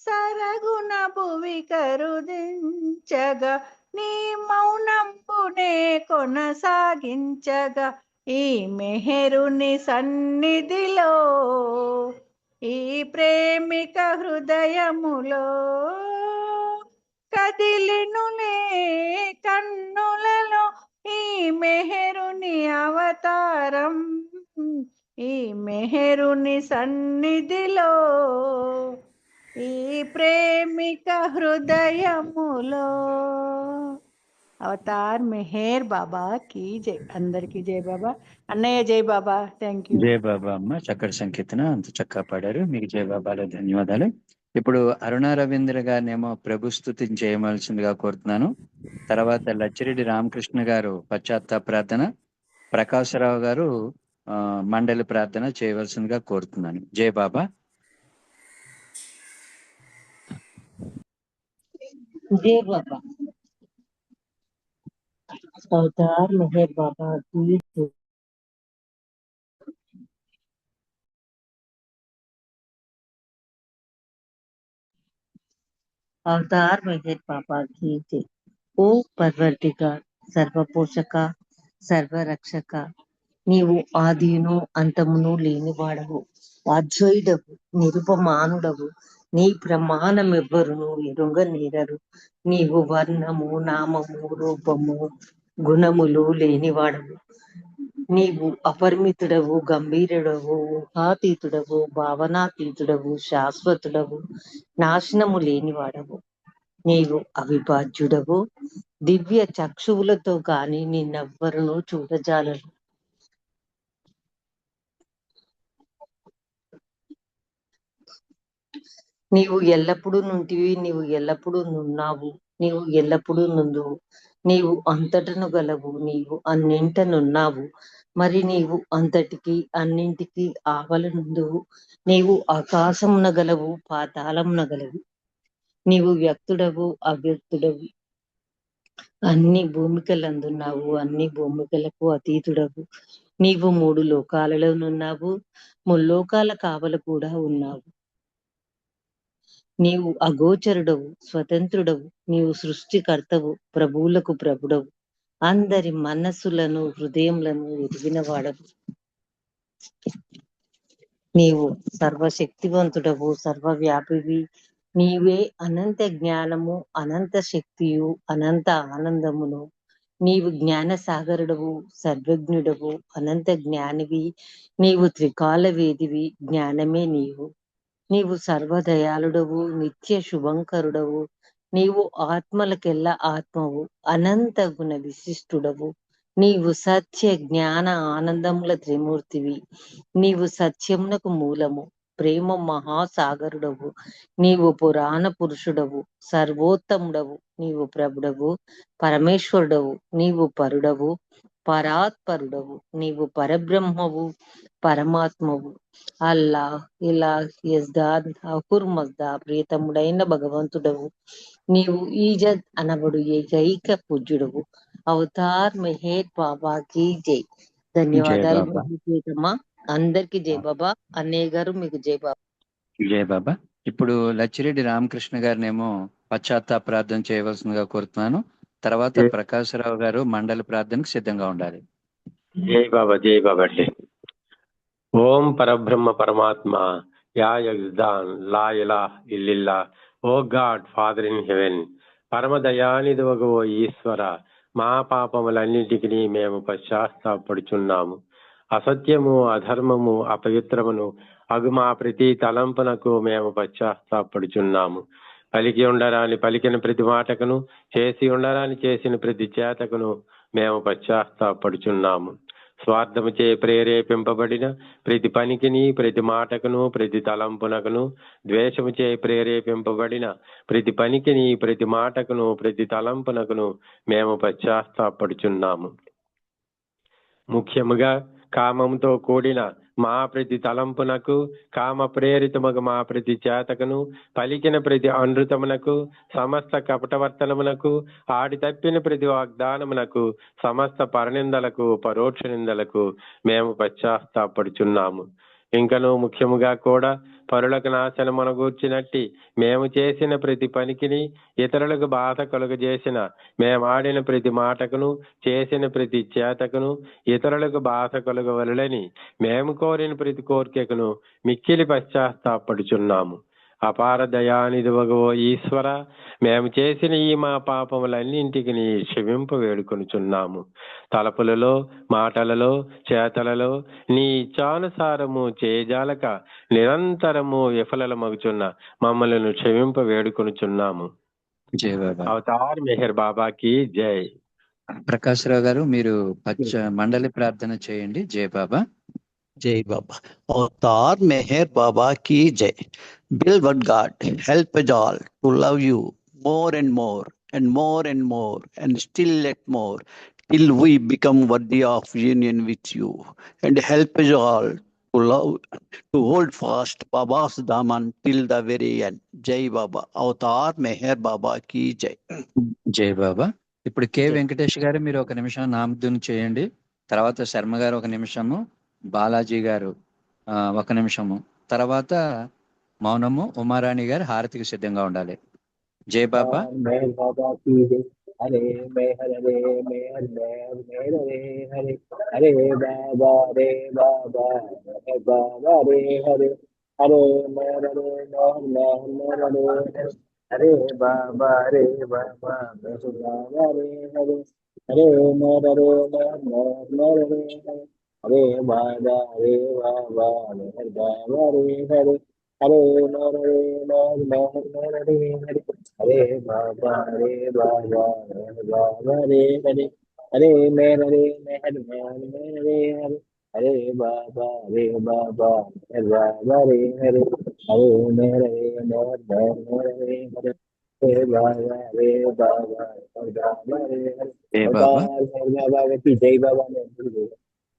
సరగుణ భువి కరుదించగా నీ మౌనంబునే కొనసాగించగా ఈ మెహరుని సన్నిధిలో ఈ ప్రేమిక హృదయములో కదిలినులే కన్నులలో ఈ మెహరుని అవతారం ఈ మెహరుని సన్నిధిలో ఈ ప్రేమిక హృదయములో అవతార్ మెహర్ బాబా కీ జై. అందరికీ జై బాబా. అన్నయ్య జై బాబా. Thank you. జై బాబా అమ్మ, చక్కటి సంకీర్తన, అంత చక్కగా పాడారు. మీకు జై బాబాలో ధన్యవాదాలు. ఇప్పుడు అరుణ రవీంద్ర గారినేమో ప్రభు స్తుతిని చేయవలసిందిగా కోరుతున్నాను. తర్వాత లచ్చిరెడ్డి రామకృష్ణ గారు పశ్చాత్తాప ప్రార్థన, ప్రకాశరావు గారు మండలి ప్రార్థన చేయవలసిందిగా కోరుతున్నాను. జై బాబా. जय बाबा। अवतार मेहर बाबा की जय। अवतार मेहर बाबा की जय। ओ परवरदिगार, सर्वपोषक सर्वरक्षक, నీవు ఆదిను అంతమును లేనివాడవు, అద్వైడవు, నిరుపమానుడవు, నీ ప్రమాణమెవ్వరును ఎరుంగనేరరు. నీవు వర్ణము నామము రూపము గుణములు లేనివాడవు. నీవు అపరిమితుడవు, గంభీరుడవు, ఊహాతీతుడవు, భావనాతీతుడవు, శాశ్వతుడవు, నాశనము లేనివాడవు. నీవు అవిభాజ్యుడవు, దివ్య చక్షువులతో గాని నిన్నెవ్వరును చూడజాలరు. నీవు ఎల్లప్పుడూ నుంటివి, నీవు ఎల్లప్పుడూ నున్నావు, నీవు ఎల్లప్పుడూ నుందువు, నీవు అంతటను గలవు, నీవు అన్నింటనున్నావు, మరి నీవు అంతటికి అన్నింటికి ఆవలనుందువు. నీవు ఆకాశమున గలవు, పాతాళమున గలవు, నీవు వ్యక్తుడవు, అవ్యక్తుడవు, అన్ని భూమికలందున్నావు, అన్ని భూమికలకు అతీతుడవు. నీవు 3 లోకాలలోనున్నావు, ముల్లోకాల కావల కూడా ఉన్నావు. నీవు అగోచరుడవు, స్వతంత్రుడవు, నీవు సృష్టికర్తవు, ప్రభువులకు ప్రభుడవు, అందరి మనస్సులను హృదయములను ఎరిగినవాడవు. నీవు సర్వశక్తివంతుడవు, సర్వవ్యాపివి, నీవే అనంత జ్ఞానము, అనంత శక్తియు, అనంత ఆనందమును. నీవు జ్ఞాన సాగరుడవు, సర్వజ్ఞుడవు, అనంత జ్ఞానివి, నీవు త్రికాల వేదివి, జ్ఞానమే నీవు. నీవు సర్వదయాళుడవు, నిత్య శుభంకరుడవు, నీవు ఆత్మలకెల్లా ఆత్మవు, అనంత గుణ విశిష్టుడవు. నీవు సత్య జ్ఞాన ఆనందముల త్రిమూర్తివి, నీవు సత్యమునకు మూలము, ప్రేమ మహాసాగరుడవు, నీవు పురాణ పురుషుడవు, సర్వోత్తముడవు, నీవు ప్రభుడవు, పరమేశ్వరుడవు, నీవు పరుడవు, పరాత్పరుడవు, నీవు పరబ్రహ్మవు, పరమాత్మవు. అల్లా ఇలా యజ్దాద్ హకుర్ మజ్దా ప్రియతముడైన భగవంతుడవు. నీవు ఈజద్ అనబడు ఏకైక పూజ్యుడవు. అవతార్ మెహర్ బాబా కి జై. ధన్యవాదాలు ప్రియతమా. అందరికి జై బాబా. అన్నయ్య గారు మీకు జై బాబా. జై బాబా. ఇప్పుడు లచ్చిరెడ్డి రామకృష్ణ గారినేమో పశ్చాత్తాప ప్రార్థన చేయవలసిందిగా కోరుతున్నాను. తర్వాత ప్రకాశరావు గారు మండలి ప్రార్థనకు సిద్ధంగా ఉండాలి. జై బాబా అండి. ఓం పరబ్రహ్మ పరమాత్మ యా యజ్దాన్ లా ఇలా ఇల్లిల్లా ఓ గాడ్ ఫాదర్ ఇన్ హెవెన్ పరమ దయానిధి ఓ ఈశ్వర మా పాపములన్నిటికీ మేము పశ్చాత్తాపడుచున్నాము. అసత్యము అధర్మము అపవిత్రమును అగు మా ప్రతి తలంపునకు మేము పశ్చాత్తాపడుచున్నాము. పలికి ఉండరాని పలికిన ప్రతి మాటకును చేసి ఉండరాని చేసిన ప్రతి చేతకును మేము పశ్చాత్తాపడుచున్నాము. స్వార్థముచే ప్రేరేపింపబడిన ప్రతి పనికిని ప్రతి మాటకును ప్రతి తలంపునకును ద్వేషముచే ప్రేరేపింపబడిన ప్రతి పనికిని ప్రతి మాటకును ప్రతి తలంపునకును మేము పశ్చాత్తాపడుచున్నాము. ముఖ్యముగా కామముతో కూడిన మా ప్రతి తలంపునకు కామ ప్రేరితముగా మా ప్రతి చేతకును పలికిన ప్రతి అనృతమునకు సమస్త కపటవర్తనమునకు ఆడి తప్పిన ప్రతి వాగ్దానమునకు సమస్త పరనిందలకు పరోక్ష నిందలకు మేము పశ్చాత్తాపడుచున్నాము. ఇంకను ముఖ్యముగా కూడా పరులకు నాశనమునగూర్చినట్టి మేము చేసిన ప్రతి పనికిని ఇతరులకు బాధ కలుగజేసిన మేమాడిన ప్రతి మాటకును చేసిన ప్రతి చేతకును ఇతరులకు బాధ కలుగవలెనని మేము కోరిన ప్రతి కోరికకును మిక్కిలి పశ్చాత్తాపడుచున్నాము. అపార దయానిధివగో ఈశ్వర మేము చేసిన ఈ మా పాపములన్నింటికి క్షమింప వేడుకొనుచున్నాము. తలపులలో మాటలలో చేతలలో నీ ఇచ్ఛానుసారము చేయజాలక నిరంతరము విఫలమగుచున్న మమ్మలను క్షమింప వేడుకొనుచున్నాము. అవతార్ మెహర్ బాబాకి జై. ప్రకాశ్రావు గారు మీరు మండలి ప్రార్థన చేయండి. జై బాబా. जय बाबा। अवतार मेहर बाबा की जय। Beloved God, help us all to love you more and more and more and more and still yet more till we become worthy of union with you, and help us all to love, to hold fast Baba's daman till the very end. Jai Baba. Avatar Meher Baba ki jai. జై బాబా. ఇప్పుడు K Venkatesh గారు మీరు ఒక నిమిషం నామధుని చేయండి. తర్వాత శర్మ గారు ఒక నిమిషము, బాలాజీ గారు ఒక నిమిషము, తర్వాత మౌనము, ఉమారాణి గారు హారతికి సిద్ధంగా ఉండాలి. జై బాబా. मेहर बाबा की जय। हरे मेहर हरे मेहर मेहर मेहर हरे हरे हरे बाबा रे बाबा मेहर बाबा रे हरे हरे मेहर हरे मेहर मेहर मेहर हरे हरे बाबा रे बाबा मेहर बाबा रे हरे हरे मेहर हरे मेहर मेहर मेहर हरे हरे बाबा रे बाबा मेहर बाबा रे हरे हरे मेहर हरे मेहर मेहर मेहर हरे हरे हरे बाबा रे बाबा मेहर बाबा रे हरे हरे मेहर हरे मेहर मेहर मेहर हरे हरे हरे बाबा रे बाबा मेहर बाबा रे हरे हरे मेहर हरे मेहर मेहर मेहर हरे हरे हरे बाबा रे बाबा मेहर बाबा रे हरे జై బాబా. मेहर बाबा की जय बाबा ने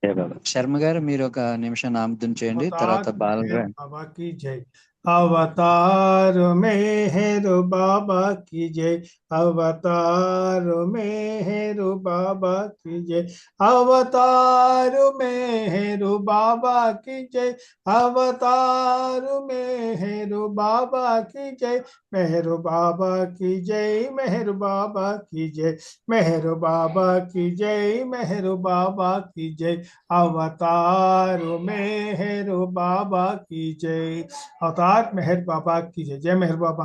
జై బాబా. శర్మ గారు మీరు ఒక నిమిషం నామధుని చేయండి. తర్వాత బాలరావు. बाबा की जय। अवतार मेहर बाबा की जय। अवतार मेहर बाबा की जय। अवतार मेहर बाबा की जय। अवतार मेहर बाबा की जय। मेहर बाबर की जय। मेहर बाबा की जय। मेहर बाबा की जय। मेहर बाबा की जय। अवतार मेहर बाबा की जय। अवतार मेहर बाबा की जय। जय Meher Baba.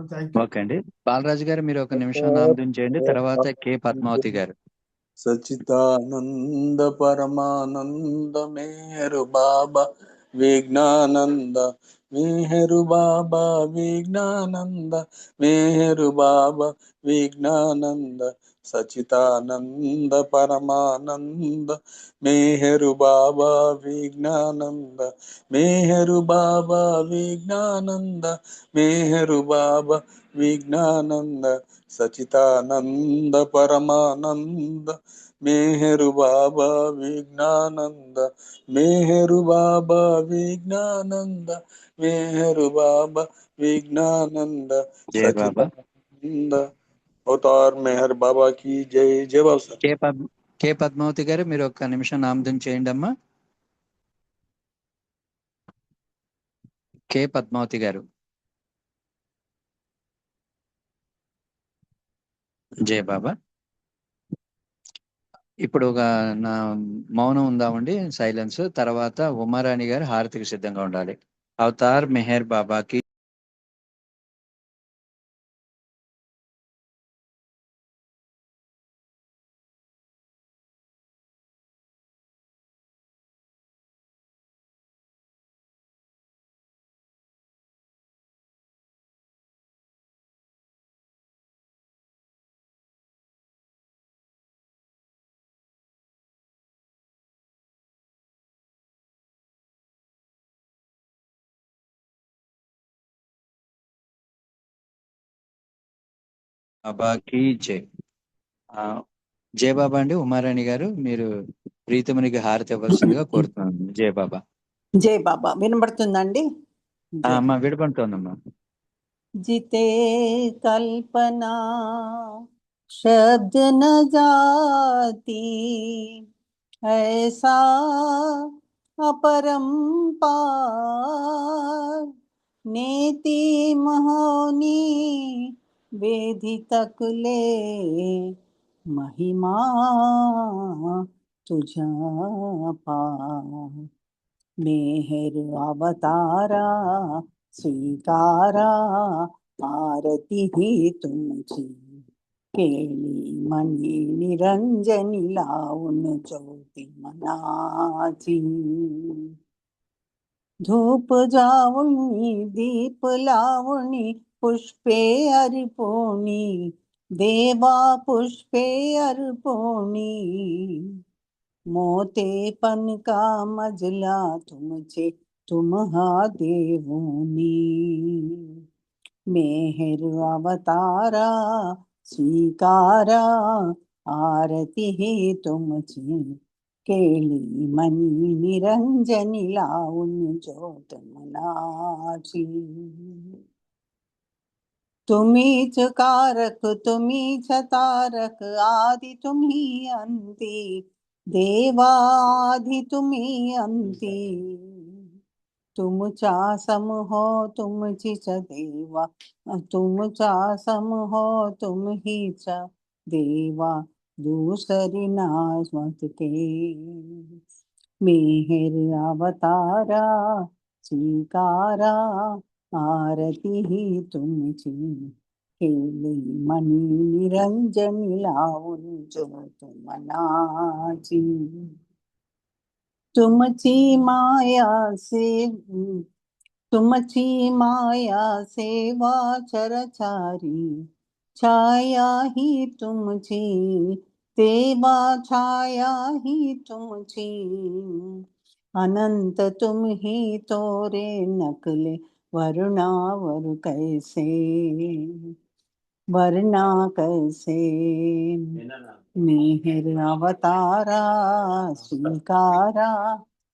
Thank you. Okay అండి. బాలరాజు గారు మీరు ఒక నిమిషం నామధుని చేయండి. తర్వాత కె పద్మావతి గారు. సచితానంద పరమానంద మేరు బాబా విజ్ఞానంద మేరు బాబా విజ్ఞానంద మేరు బాబా విజ్ఞానంద సచితానంద పరమానంద మేరు బాబా విజ్ఞానంద మేరు బాబా విజ్ఞానంద మేరు బాబా విజ్ఞానంద సచితానంద పరమానంద మేరు బాబా విజ్ఞానంద మేరు బాబా విజ్ఞానంద మేరు బాబా విజ్ఞానంద జై బాబా. సచితానంద అవతార్ మెహర్ బాబా की जय। जय बाबा सर। కె పద్మావతి గారు మీరు ఒక నిమిషం నామధుని చేయండి అమ్మా. కె పద్మావతి గారు. జై బాబా. ఇప్పుడు ఒక నా మౌనం ఉందామండి, సైలెన్స్. తర్వాత ఉమారాణి గారు హారతికి సిద్ధంగా ఉండాలి. అవతార్ మెహర్ బాబాకి బాబాకి జై. ఆ, జై బాబా అండి. ఉమారాణి గారు మీరు ప్రీతమునికి హారతి ఇవ్వాల్సిందిగా కోరుతున్నాను. జై బాబా. జై బాబా వినబడుతుందండి? జై. అమ్మా విడపడుతోందమ్మా. जिते कल्पना शब्द न जाती, ऐसा अपरंपार नेति महोनी वेधि तक ले महिमा तुझा पार। मेहर अवतारा स्वीकारा आरती ही तुमची केली मनी निरंजनी लावून ज्योती मनाची। धूप जावणी दीप लावणी पुष्पे अर्पोणी देवा पुष्पे अर्पोणी। मोते पन का मजला तुमचे तुम हा देवोनी। मेहर अवतारा स्वीकारा आरती ही तुमची केली मनी निरंजनी लावून ज्योत मनाची। तुम्हीच कारक तुम्हीच तारक आदि तुम्ही अंती देवाधि तुम्ही अंती। तुमचा समूह तुमचीच देवा तुमचा समूह तुम्हीच देवा दूसरी नास्मत के। मेहर अवतारा स्वीकारा आरती ही तुमची केली मनी निरंजनी लावून ज्योत मनाची। तुमची माया सेवा चरचारी छाया ही तुमची तेवा छाया ही तुमची। अनंत तुम्ही तोरे नकले वरुणावर कैसे वरना कैसे। मेहर अवतारा स्वीकारा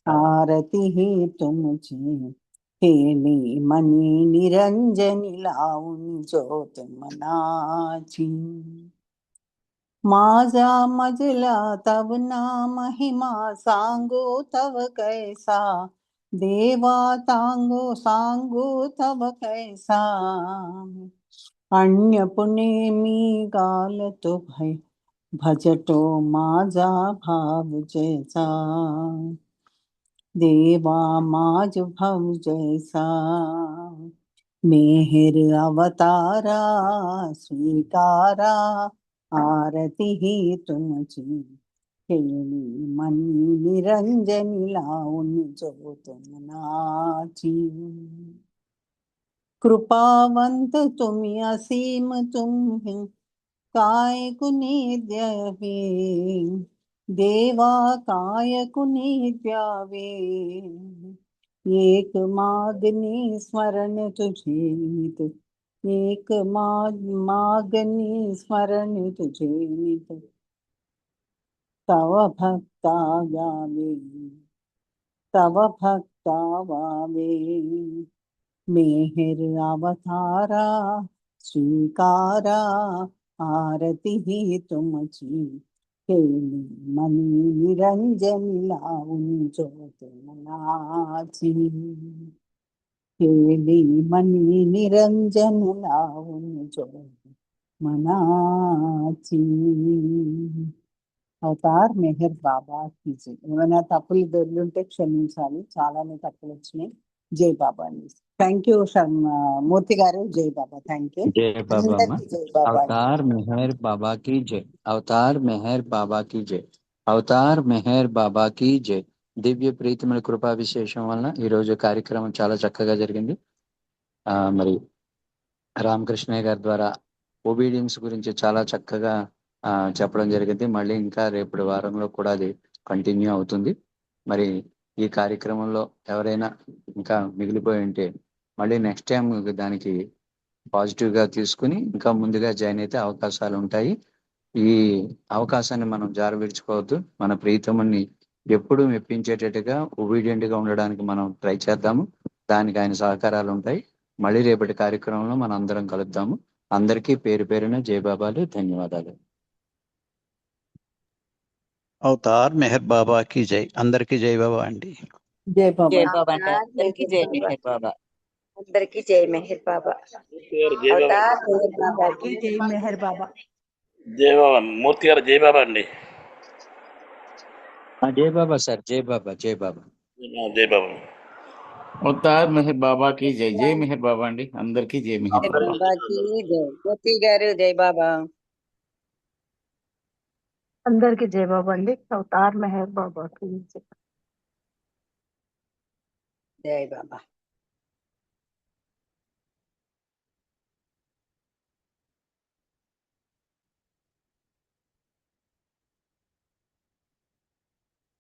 आरती ही तुमची केली मनी निरंजनी लावून ज्योत मनाची। माझा मजला तव ना महिमा सांगो तव कैसा देवा सांगो तव कैसा। अन्य पुणे मी गालतो भय भजतो माझा भाव जैसा देवा माझ भाव जैसा। मेहर अवतारा स्वीकारा आरती ही तुमची केली मनी निरंजनी लावून ज्योत मनाची। कृपावंत तुम्ही असीम तुम्ही काय कुणी द्यावे देवा काय कुणी द्यावे। एक मागणी स्मरण तुझे नित एक मागणी स्मरण तुझे नित तव भक्ता गावे तव भक्ता वावे। मेहर अवतारा स्वीकारा आरती ही तुमची केली मनी निरंजनी लावून ज्योत मनाची। केली मनी निरंजन लावून ज्योत मनाची। అవతార్ మెహర్ బాబాకి జై. ఏమైనా తప్పులు దొర్లుంటే క్షమించాలి, చాలానే తప్పులు వచ్చినాయి. జై బాబా అండి. థ్యాంక్ యూ మూర్తి గారు. జై బాబా. Thank you. జై బాబా అమ్మ. అందరికీ జై బాబా అండి. అవతార్ మెహర్ బాబా की जय. అవతార్ మెహర్ బాబా की जय. అవతార్ మెహర్ బాబా की जय. దివ్య ప్రీతిమల కృపా విశేషం వలన ఈరోజు కార్యక్రమం చాలా చక్కగా జరిగింది. మరి రామకృష్ణయ్య గారి ద్వారా ఒబీడియన్స్ గురించి చాలా చక్కగా చెప్పడం జరిగింది. మళ్ళీ ఇంకా రేపటి వారంలో కూడా అది కంటిన్యూ అవుతుంది. మరి ఈ కార్యక్రమంలో ఎవరైనా ఇంకా మిగిలిపోయి ఉంటే మళ్ళీ నెక్స్ట్ టైం దానికి పాజిటివ్గా తీసుకుని ఇంకా ముందుగా జాయిన్ అయితే అవకాశాలు ఉంటాయి. ఈ అవకాశాన్ని మనం జారవిడుచుకోవద్దు. మన ప్రీతముని ఎప్పుడూ మెప్పించేటట్టుగా ఒబీడియంట్గా ఉండడానికి మనం ట్రై చేద్దాము. దానికి ఆయన సహకారాలు ఉంటాయి. మళ్ళీ రేపటి కార్యక్రమంలో మనం అందరం కలుద్దాము. అందరికీ పేరు పేరున జయబాబాలు, ధన్యవాదాలు. అవతార్ మెహర్ బాబా की जय. అందరికీ జై బాబా అండి. జై బాబా. జై బాబా అండి. అందరికీ జై మెహర్ బాబా. అందరికీ జై మెహర్ బాబా. అవతార్ మెహర్ బాబాకి జై మెహర్ బాబా. జై బాబా. మూర్తి గారు జై బాబా అండి. జై బాబా సార్. జై బాబా. జై బాబా. జై బాబా. అవతార్ మెహర్ బాబాకి జై. జై మెహర్ బాబా అండి. అందరికీ జై మెహర్ బాబా. బాబాకి జై. మూర్తి గారు జై బాబా. అందరికీ జై బాబా అండి. అవతార్ మెహర్ బాబాకి జై. జై బాబా.